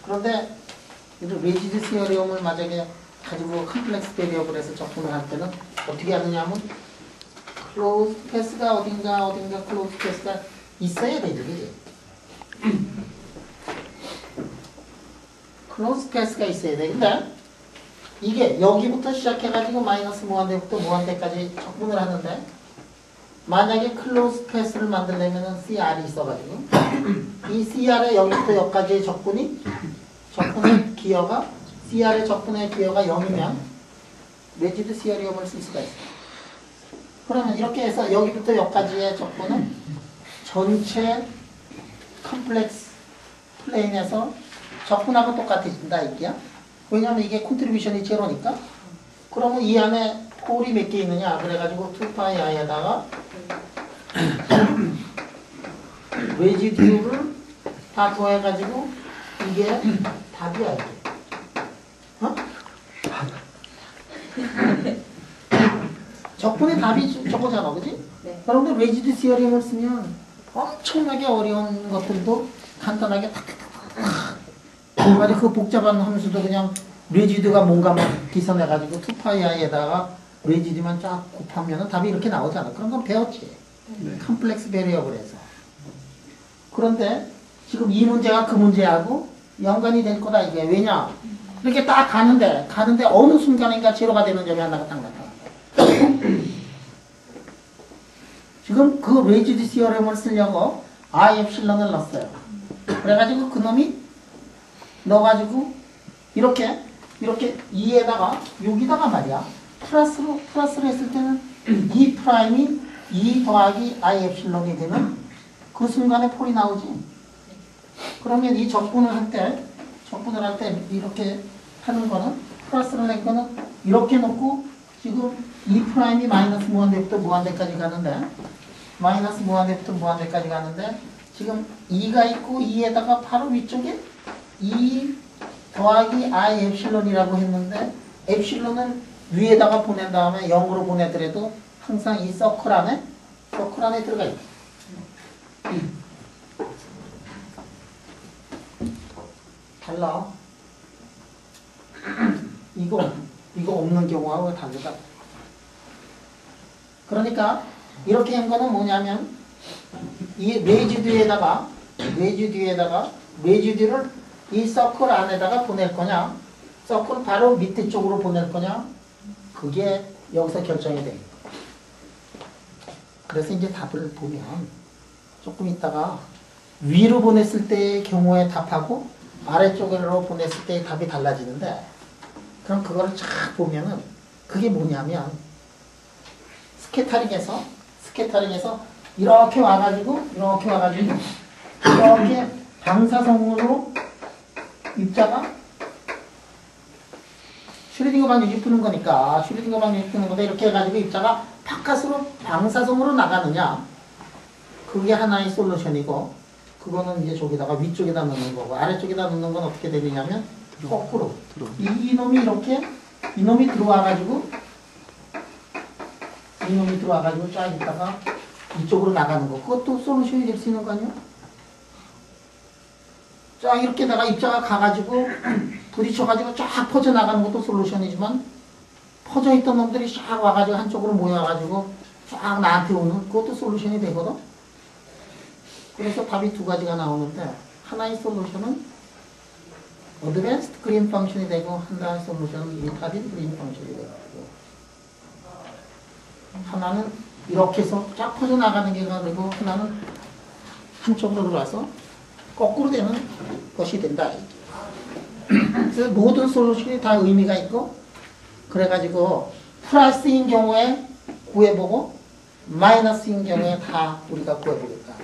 그런데 리지드 시어리움을 만약에 가지고 컴플렉스 베리어블에서 접근을 할 때는 어떻게 하느냐 하면 클로즈 패스가 어딘가 클로즈 패스가 있어야 되죠. 그지? 클로즈 패스가 있어야 돼. 근데 이게 여기부터 시작해가지고 마이너스 무한대부터 무한대까지 접근을 하는데 만약에 클로즈 패스를 만들려면 CR이 있어가지고 이 CR의 여기부터 여기까지의 접근의 기여가 CR의 접근의 기여가 0이면 리지드 시어리움을 쓸 수가 있어요. 그러면 이렇게 해서 여기부터 여기까지의 접근은 전체 컴플렉스 플레인에서 접근하고 똑같아진다 이게야. 왜냐면 이게 컨트리뷰션이 제로니까. 그러면 이 안에 폴이 몇 개 있느냐? 그래가지고 2파이 i에다가 레지듀를 다 더해가지고 이게 답이야 이게. 어? 적분의 답이 저거잖아, 그지? 네. 여러분들 레지드 시어리움을 쓰면 엄청나게 어려운 것들도 간단하게 탁탁탁탁 맞아, 그 복잡한 함수도 그냥 레지드가 뭔가만 기선해가지고 2파이에다가 레지드만 쫙 곱하면 답이 이렇게 나오잖아. 그런 건 배웠지. 컴플렉스 베리어블에서. 그런데 지금 이 문제가 그 문제하고 연관이 될 거다 이게. 왜냐? 이렇게 딱 가는데 어느 순간인가 제로가 되는 점이 하나가 딱 나타나. 지금 그 레지드 시어리움을 쓰려고 I 엡실론을 넣었어요. 그래가지고 그놈이 넣어가지고 이렇게 2에다가 여기다가 말이야 플러스를 했을 때는 2 프라임이 2 더하기 I 엡실론이 되면 그 순간에 폴이 나오지. 그러면 이 접근을 할 때 이렇게 하는 거는 플러스를 낸 거는 이렇게 놓고 지금 2 프라임이 마이너스 무한대부터 무한대까지 가는데 마이너스 무한대부터 무한대까지 가는데 지금 2가 있고 2에다가 바로 위쪽에 2 더하기 I 엡실론이라고 했는데 엡실론은 위에다가 보낸 다음에 0으로 보내더라도 항상 이 서클 안에 들어가 있다. 달라. 이거 없는 경우하고 다르다. 그러니까 이렇게 한 거는 뭐냐면 이 레지드에다가 레지드를 이 서클 안에다가 보낼 거냐, 서클 바로 밑에 쪽으로 보낼 거냐, 그게 여기서 결정이 돼. 그래서 이제 답을 보면 조금 있다가 위로 보냈을 때의 경우의 답하고 아래쪽으로 보냈을 때의 답이 달라지는데, 그럼 그거를 쫙 보면은 그게 뭐냐면 스케터링에서 이렇게 와가지고 이렇게 방사성으로 입자가 슈레딩거 방정식 푸는 거니까 슈레딩거 방정식 푸는 건데 이렇게 해가지고 입자가 바깥으로 방사성으로 나가느냐, 그게 하나의 솔루션이고, 그거는 이제 저기다가 위쪽에다 넣는 거고, 아래쪽에다 넣는 건 어떻게 되느냐면 거꾸로 이놈이 들어와가지고 쫙 있다가 이쪽으로 나가는 거, 그것도 솔루션이 될 수 있는 거 아니야? 쫙 이렇게다가 입자가 가가지고 부딪혀가지고 쫙 퍼져나가는 것도 솔루션이지만, 퍼져있던 놈들이 쫙 와가지고 한쪽으로 모여가지고 쫙 나한테 오는 그것도 솔루션이 되거든. 그래서 답이 두 가지가 나오는데, 하나의 솔루션은 어드밴스드 그린 펑션이 되고, 하나의 솔루션은 리타디드 그린 펑션이 되고, 하나는 이렇게 해서 쫙 퍼져나가는 게 되고, 하나는 한쪽으로 들어와서 거꾸로 되는 것이 된다. 그래서 모든 솔루션이 다 의미가 있고, 그래가지고 플러스인 경우에 구해보고 마이너스인 경우에 다 우리가 구해보겠다.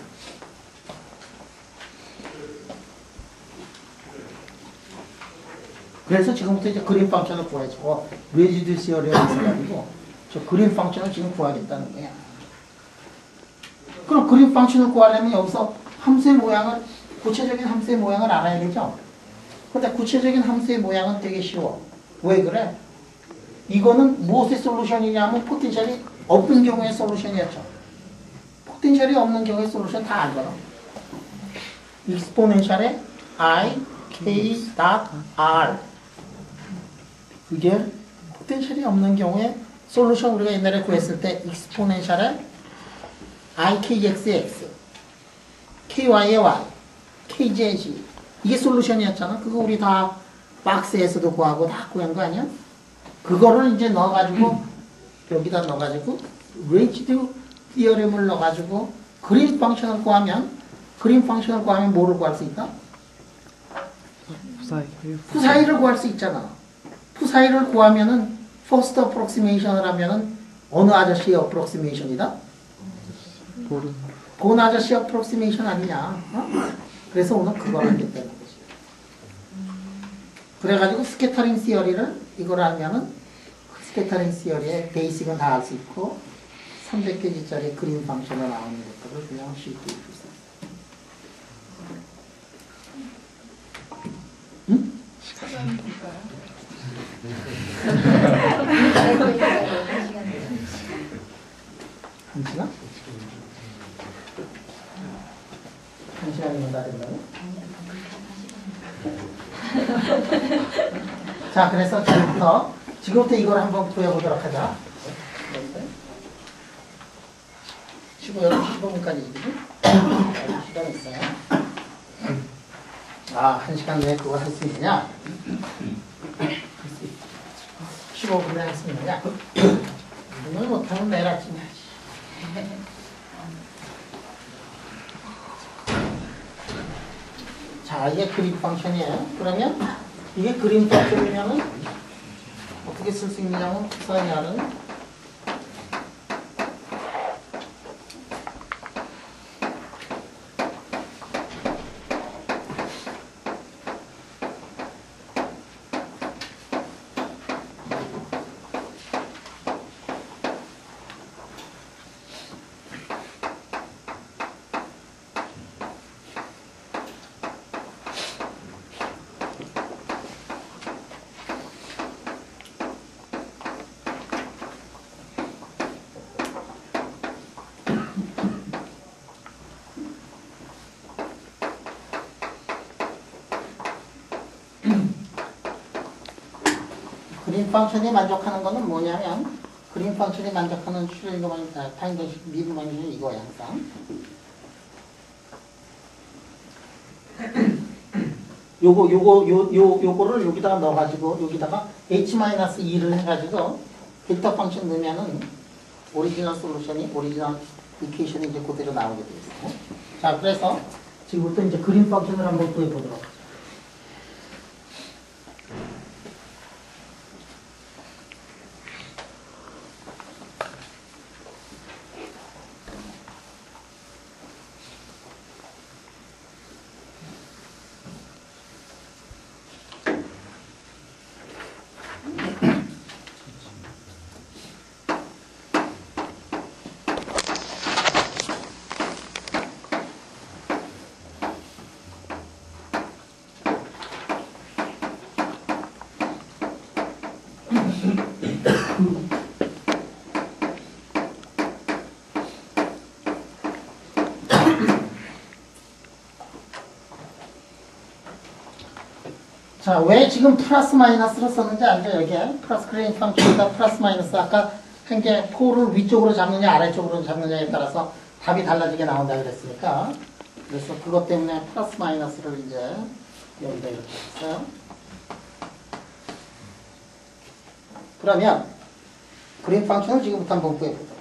그래서 지금부터 이제 그린 펑션을 구해주고, 레지드 시어리움을 써가지고 저 그린 펑션을 지금 구하겠다는 거야. 그럼 그린 펑션을 구하려면 여기서 함수의 모양을, 구체적인 함수의 모양을 알아야 되죠. 근데 구체적인 함수의 모양은 되게 쉬워. 왜 그래? 이거는 무엇의 솔루션이냐면 포텐셜이 없는 경우의 솔루션이었죠. 포텐셜이 없는 경우의 솔루션 다 알잖아. 익스포넨셜의 I, K, R. 그게 포텐셜이 없는 경우에 솔루션 우리가 옛날에 구했을 때 익스포넨셜의 I, K, X, X, K, Y의 Y, K, Z, Z. 이게 솔루션이었잖아. 그거 우리 다 박스에서도 구하고 다 구한 거 아니야? 그거를 이제 넣어가지고 여기다 넣어가지고 레인지드 티어렘을 넣어가지고 그린 펑션을 구하면 뭐를 구할 수 있다? 푸사이를 구할 수 있잖아. 푸사이를 구하면은 퍼스트 어프록시메이션을 하면은 어느 아저씨의 어프록시메이션이다? 본 아저씨 어프록시메이션 아니냐? 어? 그래서 오늘 그걸 알겠다는 거지. 그래가지고 스캐터링 시어리를 이걸 알면은 스캐터링 시어리의 베이직은 다 알 수 있고 300개지짜리 그린 펑션을 나오는 것들을 그냥 쉽게 풀 수 있어. 응? 시간 볼까요? 한 시간? 한 시간이면 다 된다고? 자, 그래서 지금부터 이걸 한번 구해보도록 하자. 15분까지 시간 있어요. 아, 1시간 내에 그걸 할 수 있느냐? 15분에 할 수 있느냐? 오늘 못하면 내일 아침에 하지. 자, 이게 그린 펑션이에요. 그러면 이게 그린 펑션이면은 어떻게 쓸 수 있느냐면 푸사이알은 그린 펑션이 만족하는 거는 뭐냐면 그린 펑션이 만족하는 슈레딩거 타임더 미분 방식이 이거야 항상. 요거를 여기다가 넣어가지고 여기다가 h-2를 해가지고 벡터 펑션 넣으면은 오리지널 솔루션이 오리지널 이퀘이션이 이제 그대로 나오게 돼 있어. 자, 그래서 지금부터 이제 그린 펑션을 한번 구해보도록 하죠. 자, 왜 지금 플러스 마이너스로 썼는지 알죠? 여기에 플러스 그레인 펑션에다 플러스 마이너스 아까 한 게 4를 위쪽으로 잡느냐 아래쪽으로 잡느냐에 따라서 답이 달라지게 나온다 그랬으니까 그래서 그것 때문에 플러스 마이너스를 이제 여기다 이렇게 했어요. 그러면 그레인 펑션을 지금부터 한번 구해보도록 하죠.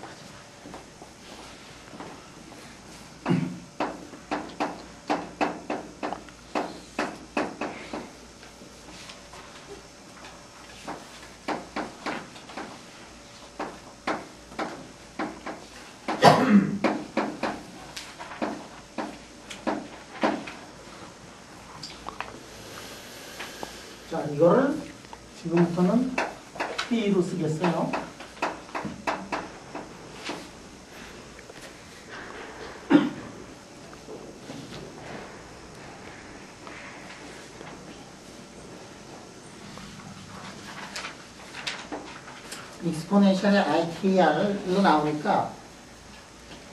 자, 이거를 지금부터는 P로 쓰겠어요. 익스포넨셜의 IKR로 나오니까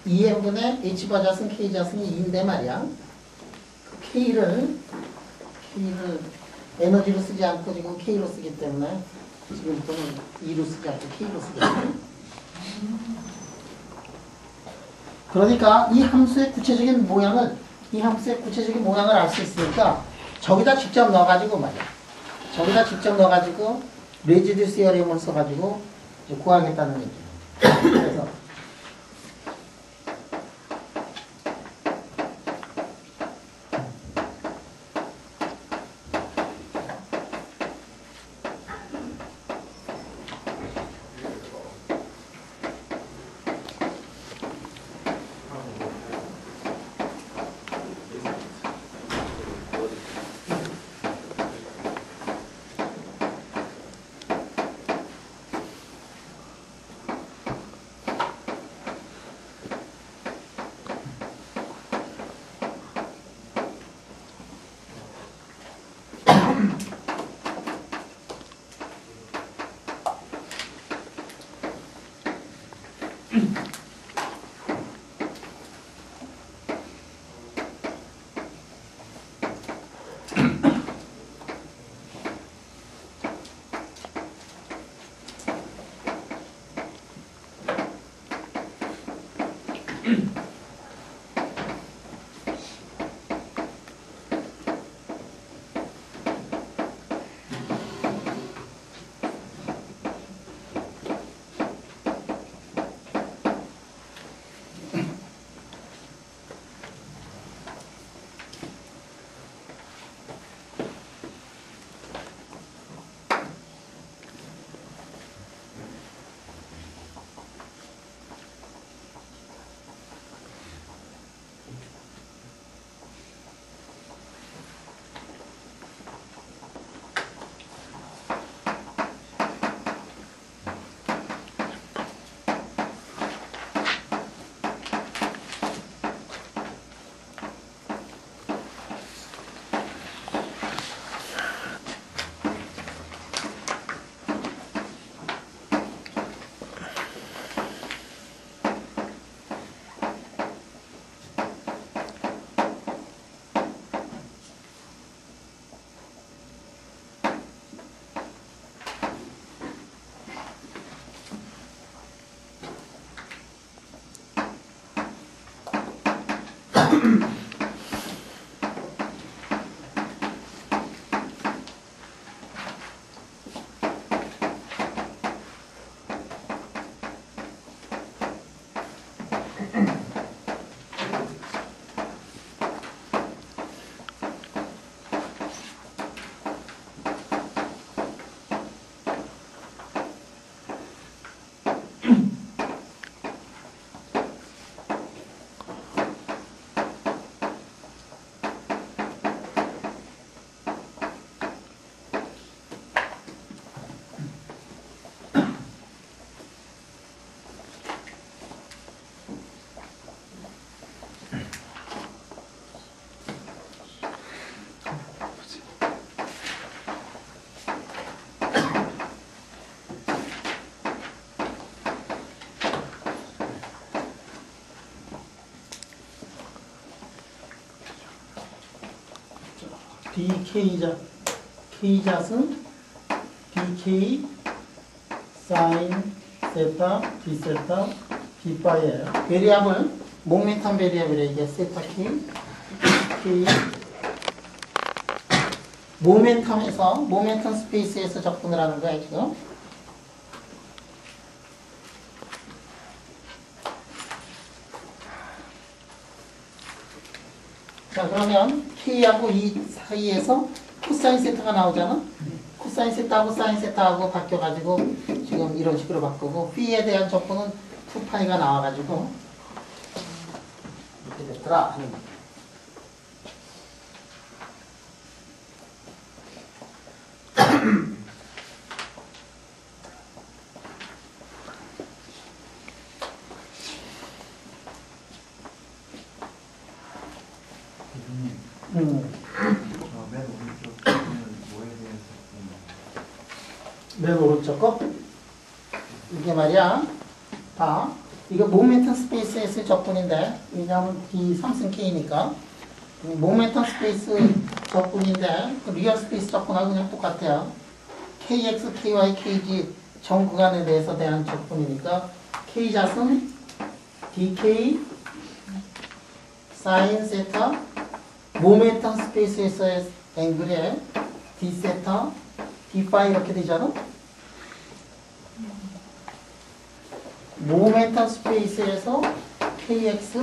2n분의 H바자승 K자승이 2인데 말이야. K를 에너지로 쓰지 않고 지금 K로 쓰기 때문에 지금부터는 2로 쓰지 않고 K로 쓰겠지. 그러니까 이 함수의 구체적인 모양을 알 수 있으니까 저기다 직접 넣어가지고 말이야. 저기다 직접 넣어가지고 레지듀 시어리움을 써가지고 이제 구하겠다는 얘기야. 그래서 K자승 BK 사인 세타 B세타 B파이예요. 베리어블 모멘텀 베리어블에 이게 세타 K 모멘텀 스페이스에서 접근을 하는 거야 지금. 자 그러면 K하고 이 사이에서 코사인 세타가 나오잖아. 코사인 세타하고 사인 세타하고 바뀌어가지고 지금 이런 식으로 바꾸고 P에 대한 접근은 2파이가 나와가지고 이렇게 됐더라 하는 거야. 맨 오른쪽 부분은 뭐에 대해서 맨 오른쪽 거? 이게 말이야. 봐. 이거 모멘텀 스페이스에서의 적분인데, 왜냐하면 D 3승 K니까. 모멘텀 스페이스 적분인데, 그 리얼 스페이스 적분하고 그냥 똑같아요. KX, KY, KG 전 구간에 대해서 대한 적분이니까, K좌승, DK, 사인 세타, 모멘텀 스페이스에서의 앵글에 D 세타, D 파이 이렇게 되잖아? 모멘텀 스페이스에서 KX,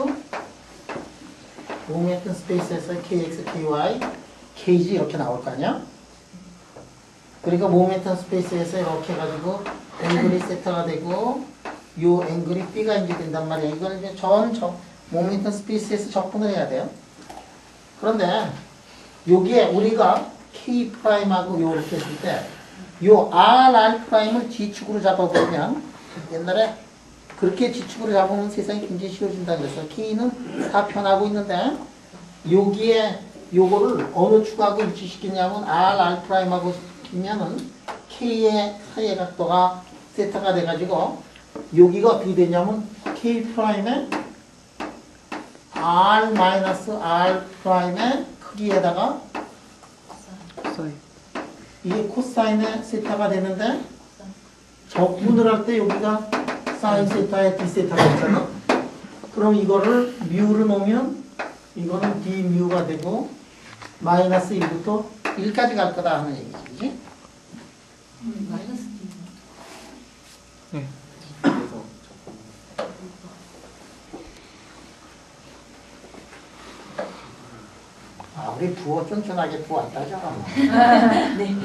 모멘텀 스페이스에서 KX, KY, KG 이렇게 나올 거 아니야? 그러니까 모멘텀 스페이스에서 이렇게 해가지고 앵글이 세타가 되고 요 앵글이 B가 이제 된단 말이야. 이걸 이제 모멘텀 스페이스에서 적분을 해야 돼요. 그런데 여기에 우리가 K'하고 요렇게 했을 때 요 RR'을 G축으로 잡아보면 옛날에 그렇게 G축으로 잡으면 세상이 굉장히 쉬워진다 그래서 K는 다 변하고 있는데 여기에 요거를 어느 축하고 일치시키냐면 RR'하고 시키면은 K의 사이의 각도가 세타가 돼가지고 여기가 어떻게 되냐면 K'의 R-R'의 크기에다가 사이. 이게 코사인의 세타가 되는데 적분을 할 때 여기가 사인 세타에 D 세타가 있잖아. 그럼 이거를 뮤를 놓으면 이거는 D 뮤가 되고 마이너스 1부터 1까지 갈 거다 하는 얘기지. 그지? 마이너스 D. 네. 그래서 아, 우리 부어 쫀쫀하게 부었다죠. 네.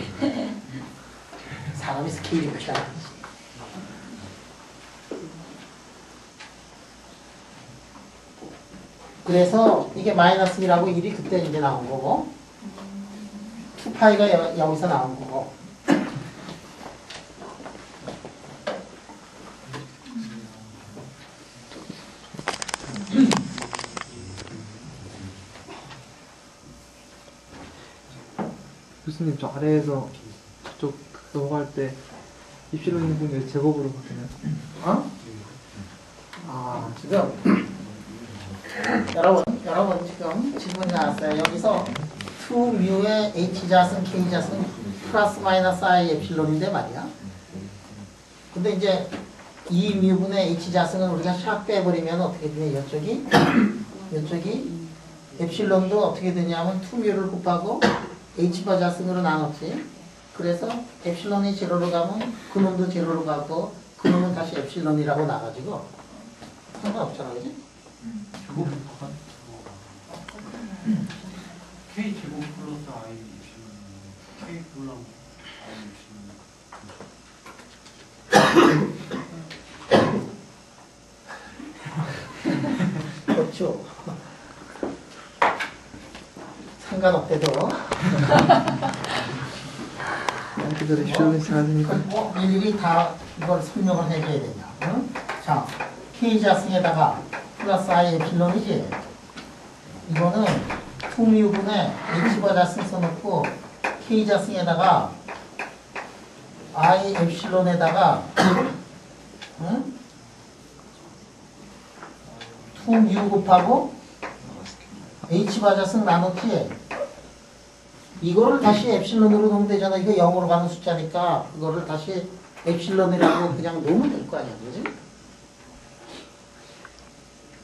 사람이 스케일이 크다. 그래서 이게 마이너스 1하고 1이 그때 이제 나온 거고 2파이가 여기서 나온 거고 교수님 저 아래에서 저쪽 넘어갈 때 입시로 있는 분이 왜 제곱으로 바뀌나요? 어? 아, 지금 여러분 지금 질문이 나왔어요. 여기서 2뮤의 H자승, K자승 플러스 마이너스 I 에필론인데 말이야. 근데 이제 2뮤분의 H자승은 우리가 샥 빼버리면 어떻게 되냐, 이쪽이 에필론도 어떻게 되냐면 2뮤를 곱하고 H바 자승으로 나눴지. 그래서 엡실론이 제로로 가면 그놈도 제로로 가고 그놈은 다시 엡실론이라고 나가지고 상관없잖아, 그지? K 제곱 플러스 I K 플러스 그렇죠. 상관없대도 그대로 입시로 있어야 되니까. 일일이 다 이걸 설명을 해줘야 되냐. 응? 자, K자승에다가 플러스 I 에필론이지. 이거는 2뮤분의 H바 자승 써놓고 K자승에다가 I 엡실론에다가 응? 2뮤 곱하고 H바 자승 나눴지. 이거를 다시 엡실론으로 놓으면 되잖아. 이거 0으로 가는 숫자니까 그거를 다시 엡실론이라고 그냥 놓으면 될 거 아니야, 그지?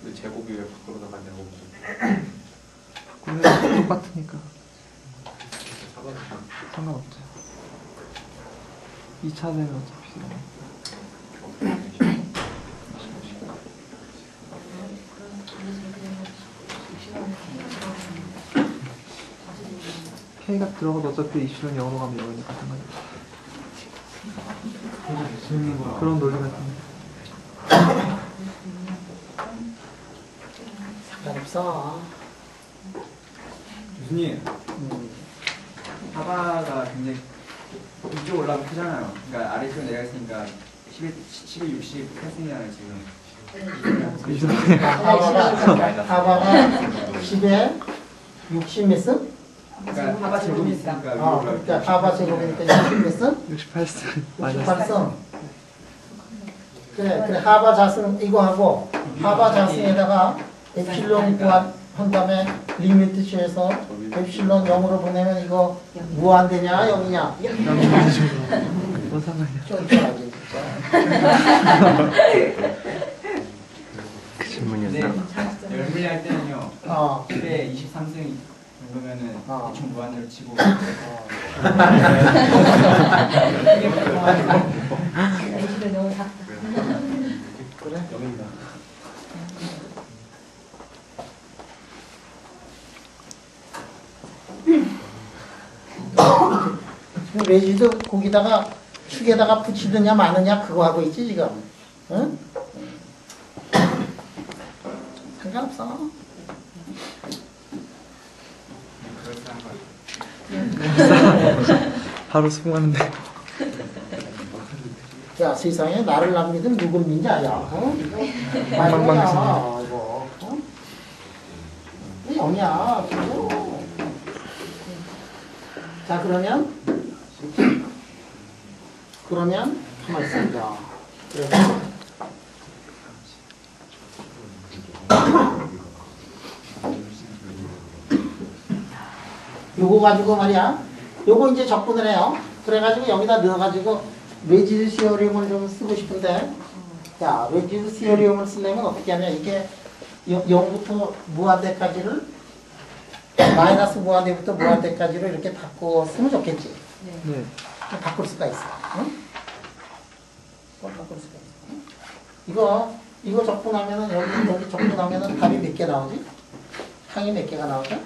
근데 제곱이 왜 밖으로 나가냐고 바꾸면 똑같으니까 상관없어. 상관없죠. 2차 되면 어차피 K가 들어가도 어차피 입시는 0으로 가면 0이니까 상관없죠. 그런 논리 같은데. 상관없어. 교수님, 하바가 굉장히 이쪽 올라가면 크잖아요. 그러니까 아래쪽으로 내려갔으니까 11, 60 했으면 지금 하바가 10에 60 몇 승? 그러니까 하바 제곱이 있으니까 위로 그러니까 올라가면 하바 제곱이니까 60 몇 승? 68승 68승. 그래 하바 자승 이거 하고 하바 자승에다가 에필론 구한 다음에 리미트 취해서 에필론 0으로 보내면 이거 무한대냐 0이냐? 뭔 상관이야? 쫄쫄하게 진짜. 그 질문이었어. 근데 열분리 할 때는요. 어. 10에 23승 정도면은 대충 무한대로 치고 애시를 너무 작다. 그래? 여기입니다. 지금 레지도 거기다가 축에다가 붙이느냐 마느냐 그거 하고 있지 지금. 응? 상관없어. 바로 수긍하는데. 야 세상에 나를 안 믿으면 누굴 믿냐 야. 어? 말이야 이거. 어? 이 영이야. 그거. 자 그러면 가만 있습니다. 그래서 요거 가지고 말이야. 요거 이제 적분을 해요. 그래가지고 여기다 넣어가지고 레지드 시어리움을 좀 쓰고 싶은데, 야 레지드 시어리움을 쓰려면 어떻게 하냐? 이게 0부터 무한대까지를 마이너스 무한대부터 무한대까지로 이렇게 바꿔 쓰면 좋겠지. 네. 바꿀 수가 있어. 응? 바꿀 수가 있어. 응? 이거 적분하면은 여기 적분하면은 답이 몇 개 나오지? 항이 몇 개가 나오죠?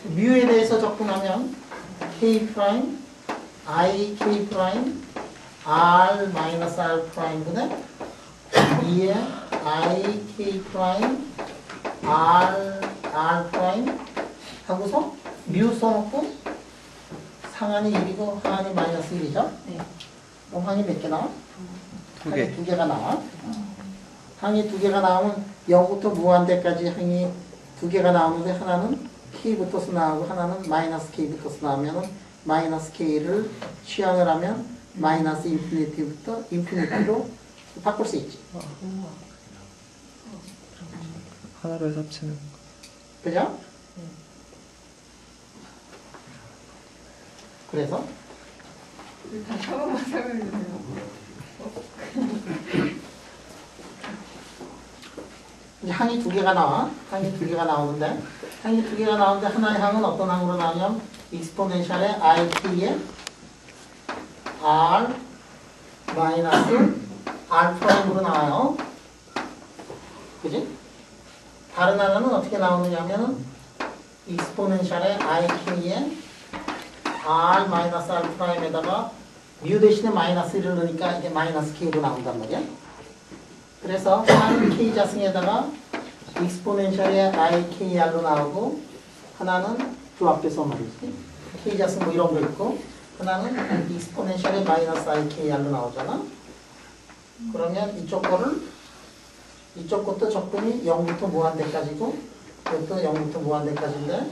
뮤에 대해서 적분하면 k 프라임, i k 프라임, r 마이너스 r 프라임 분의 2의 i k 프라임, r 프라임 하고서 뮤 써놓고 상한이 1이고 하한이 마이너스 1이죠? 네. 그럼 항이 몇 개 나와? 두 개. 항이 2개가 나와. 항이 2개가 나오면 0부터 무한대까지 항이 2개가 나오는데 하나는 k부터서 나오고 하나는 마이너스 k부터서 나오면 마이너스 k를 취향을 하면 마이너스 인피니티부터 인피니티로 바꿀 수 있지. 하나로 해서 합치는 거. 그죠? 그래서 다시 한 번만 설명해 주세요. 이제 항이 2개가 나와. 항이 2개가 나오는데 항이 2개가 나오는데 하나의 항은 어떤 항으로 나오냐면 익스포넨셜의 ik의 r 마이너스 r 프라임으로 나와요. 그지? 다른 하나는 어떻게 나오느냐면은 익스포넨셜의 ik의 r 마이너스 r 프라임에다가 뮤 대신에 마이너스 1을 넣으니까 이게 마이너스 k로 나온단 말이야. 그래서 하나는 k 자승에다가 익스포넨셜의 ikr로 나오고 하나는 조합돼서 말이지. k 자승 뭐 이런 거 있고 하나는 익스포넨셜의 마이너스 ikr로 나오잖아. 그러면 이쪽 것도 적분이 0부터 무한대까지고 이것도 0부터 무한대까지인데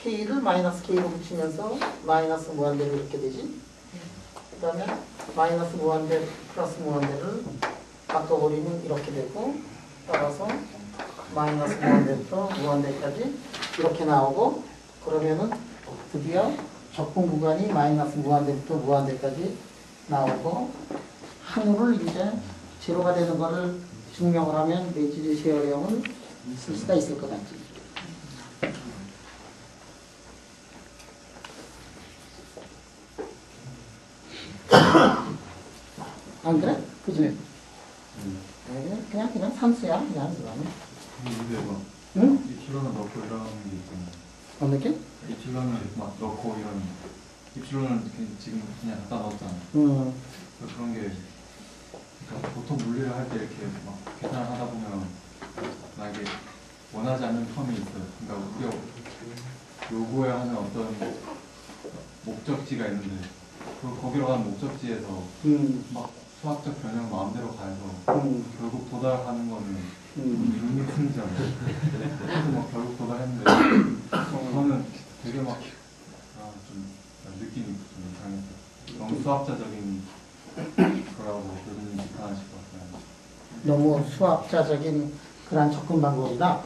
k를 마이너스 k로 붙이면서 마이너스 무한대로 이렇게 되지. 그 다음에 마이너스 무한대 플러스 무한대를 바꿔버리면 이렇게 되고 따라서 마이너스 무한대부터 무한대까지 이렇게 나오고 그러면은 드디어 적분 구간이 마이너스 무한대부터 무한대까지 나오고 항우를 이제 제로가 되는 거를 증명을 하면 레지드 쉐어형을 쓸 수가 있을 것 같지. 안 그래? 그지? 그냥 산수야 그냥 그거는. 근데 막 응? 입실론을 넣고 이런 게 있잖아요. 어느 게? 입실론을 막 넣고 이런 입실론을 지금 그냥 갖다 넣었잖아요. 그런 게 그러니까 보통 물리를 할 때 이렇게 막 계산을 하다 보면 만약에 원하지 않는 텀이 있어요. 그러니까 우리가 요구해야 하는 어떤 목적지가 있는데 거기로 가는 목적지에서 막 수학적 변형 마음대로 가해서 결국 도달하는 거는 밋밋한잖아요. 그래서 막 결국 도달했는데 저는 되게 막 좀 수학자적인 거라고 교수님 비판하실 것 같아요. 너무 수학자적인 그런 접근 방법이다.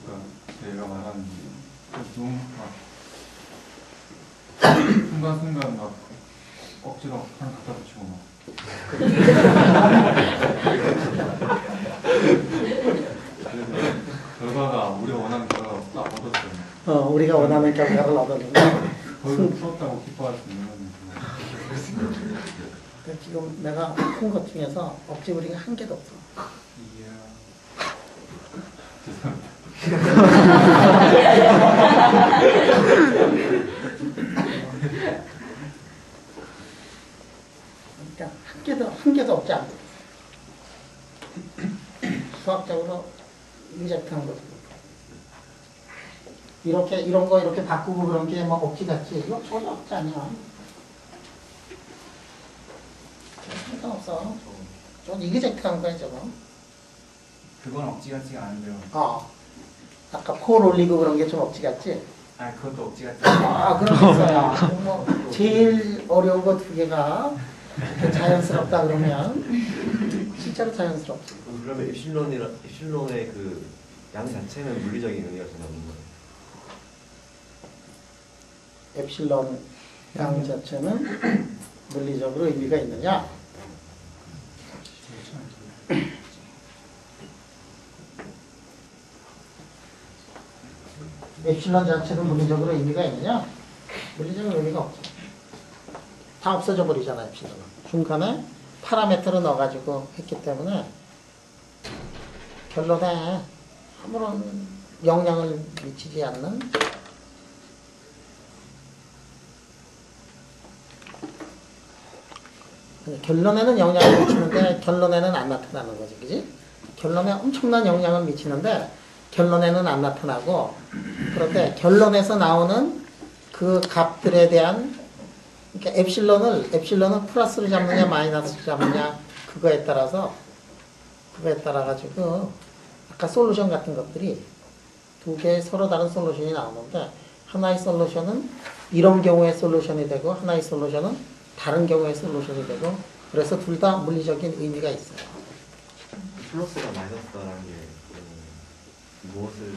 그러니까 제가 말하는 순간순간 막 억지로 하나 갖다 붙이고 막 그래서 결과가 우리가 원하는 결과가 딱 얻었어요. 우리가 원하는 결과를 얻었는데 거기서 풀었다고 기뻐할 수 있는 지금 내가 큰 것 중에서 억지 부리가 한 개도 없어. 죄송합니다. 그러니까 한 개도 없지 않고 수학적으로 인젝트한 거죠. 이렇게 이런 거 이렇게 바꾸고 그런 게 막 억지 같지? 이거 전혀 억지 아니야. 상관없어. 전 인젝트한 거야 저거. 그건 억지 같지가 않은데요. 아까 콜 올리고 그런 게 좀 억지 같지? 아 그것도 억지 같지. 그런 게 있어요. 뭐 제일 어려운 거 두 개가 자연스럽다 그러면 진짜로 자연스럽지. 그러면 엡실론의 그 양 자체는 물리적인 의미가 전혀 없는 거예요. 엡실론 양 자체는 물리적으로 의미가 있느냐? 엡실론 자체는 물리적으로 의미가 있느냐? 물리적으로 의미가 없죠. 다 없어져 버리잖아요, 엡실론은. 중간에 파라미터를 넣어가지고 했기 때문에 결론에 아무런 영향을 미치지 않는 결론에는 영향을 미치는데 결론에는 안 나타나는 거지, 그지? 결론에 엄청난 영향을 미치는데 결론에는 안 나타나고, 그런데 결론에서 나오는 그 값들에 대한, 그러니까 엡실론은 플러스를 잡느냐 마이너스를 잡느냐 그거에 따라 가지고 아까 솔루션 같은 것들이 두 개의 서로 다른 솔루션이 나오는데, 하나의 솔루션은 이런 경우의 솔루션이 되고 하나의 솔루션은 다른 경우의 솔루션이 되고, 그래서 둘 다 물리적인 의미가 있어요. 플러스가 마이너스다라는 게 무엇을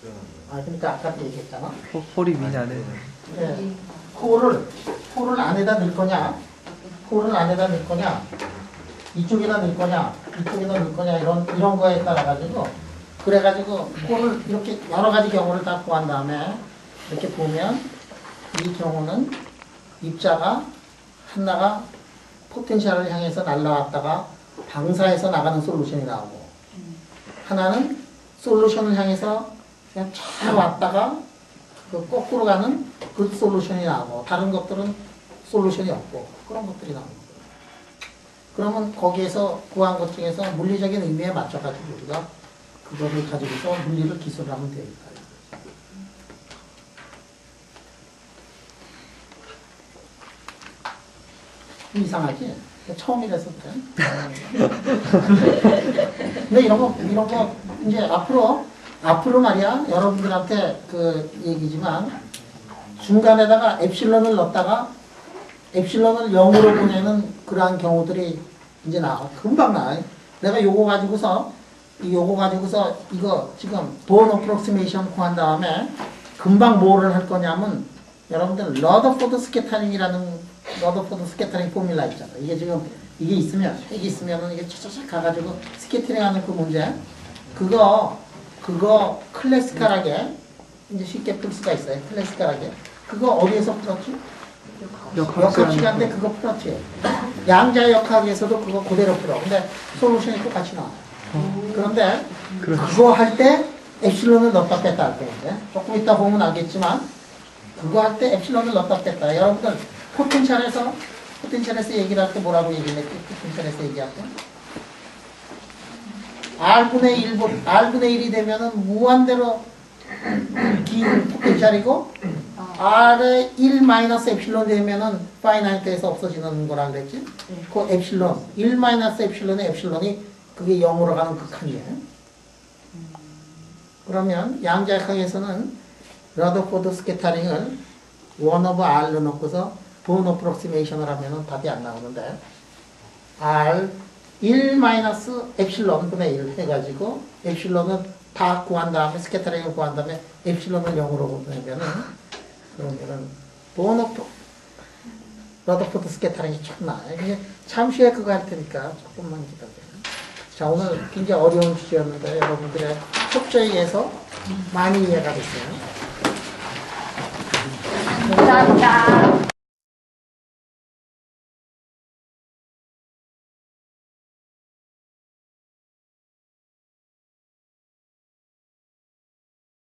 표현하는 거예요? 그러니까 아까 얘기했잖아. 허리 미나네. 네. 코를 안에다 넣을 거냐, 코를 안에다 넣을 거냐, 이쪽에다 넣을 거냐, 이쪽에다 넣을 거냐, 이런 거에 따라 가지고, 그래가지고 코를 이렇게 여러 가지 경우를 다 구한 다음에 이렇게 보면 이 경우는 입자가 하나가 포텐셜을 향해서 날아왔다가 방사해서 나가는 솔루션이 나오고, 하나는 솔루션을 향해서 그냥 잘 왔다가 그 거꾸로 가는 그 솔루션이 나오고, 다른 것들은 솔루션이 없고, 그런 것들이 나옵니다. 그러면 거기에서 구한 것 중에서 물리적인 의미에 맞춰가지고 우리가 그거를 가지고서 물리를 기술하면 되니까. 이상하지? 처음이라서 그래. 근데 이런 거 이제 앞으로 말이야, 여러분들한테 그 얘기지만, 중간에다가 엡실론을 넣었다가 엡실론을 0으로 보내는 그러한 경우들이 이제 금방 나와. 내가 요거 가지고서 이거 지금 본 어프록시메이션 구한 다음에 금방 뭐를 할 거냐면, 여러분들 러더포드 스캐터링 포뮬라 있잖아. 이게 지금 이게 있으면은 이게 차차차 가가지고 스캐터링하는 그 문제, 그거 클래시컬하게 이제 쉽게 풀 수가 있어요. 클래시컬하게. 그거 어디에서 풀었지? 역학시간대 그거 풀었지. 양자 역학에서도 그거 그대로 풀어. 근데 솔루션이 똑같이 나와요. 그런데 그거 할 때 엡실론을 넣었다 뺐다 할 거예요. 조금 이따 보면 알겠지만, 그거 할 때 엡실론을 넣었다 뺐다. 여러분들 포텐셜에서 얘기를 할 때 뭐라고 얘기했지? 포텐셜에서 얘기할 때 R분의 1이 되면은 무한대로 긴 포텐셜이고, R의 1 마이너스 엡실론 되면은 파이나이트에서 없어지는 거라 그랬지? 그 엡실론, 1 마이너스 엡실론의 엡실론이 그게 0으로 가는 극한이에요. 그러면 양자역학에서는 러더포드 스캐터링을 1/R로 넣고서 본 어프록시메이션을 하면은 답이 안 나오는데 R 1 마이너스 엡실론 분의 1 해가지고 엡실론은 다 구한 다음에 스캐터링을 구한 다음에 엡실론을 0으로 보내면은 그러면은 본 오프 러더포드 스캐터링이 좀 나아요. 이게 잠시 후에 그거 할 테니까 조금만 기다려요. 자, 오늘 굉장히 어려운 주제였는데 여러분들의 협조에 의해서 많이 이해가 됐어요. 감사합니다.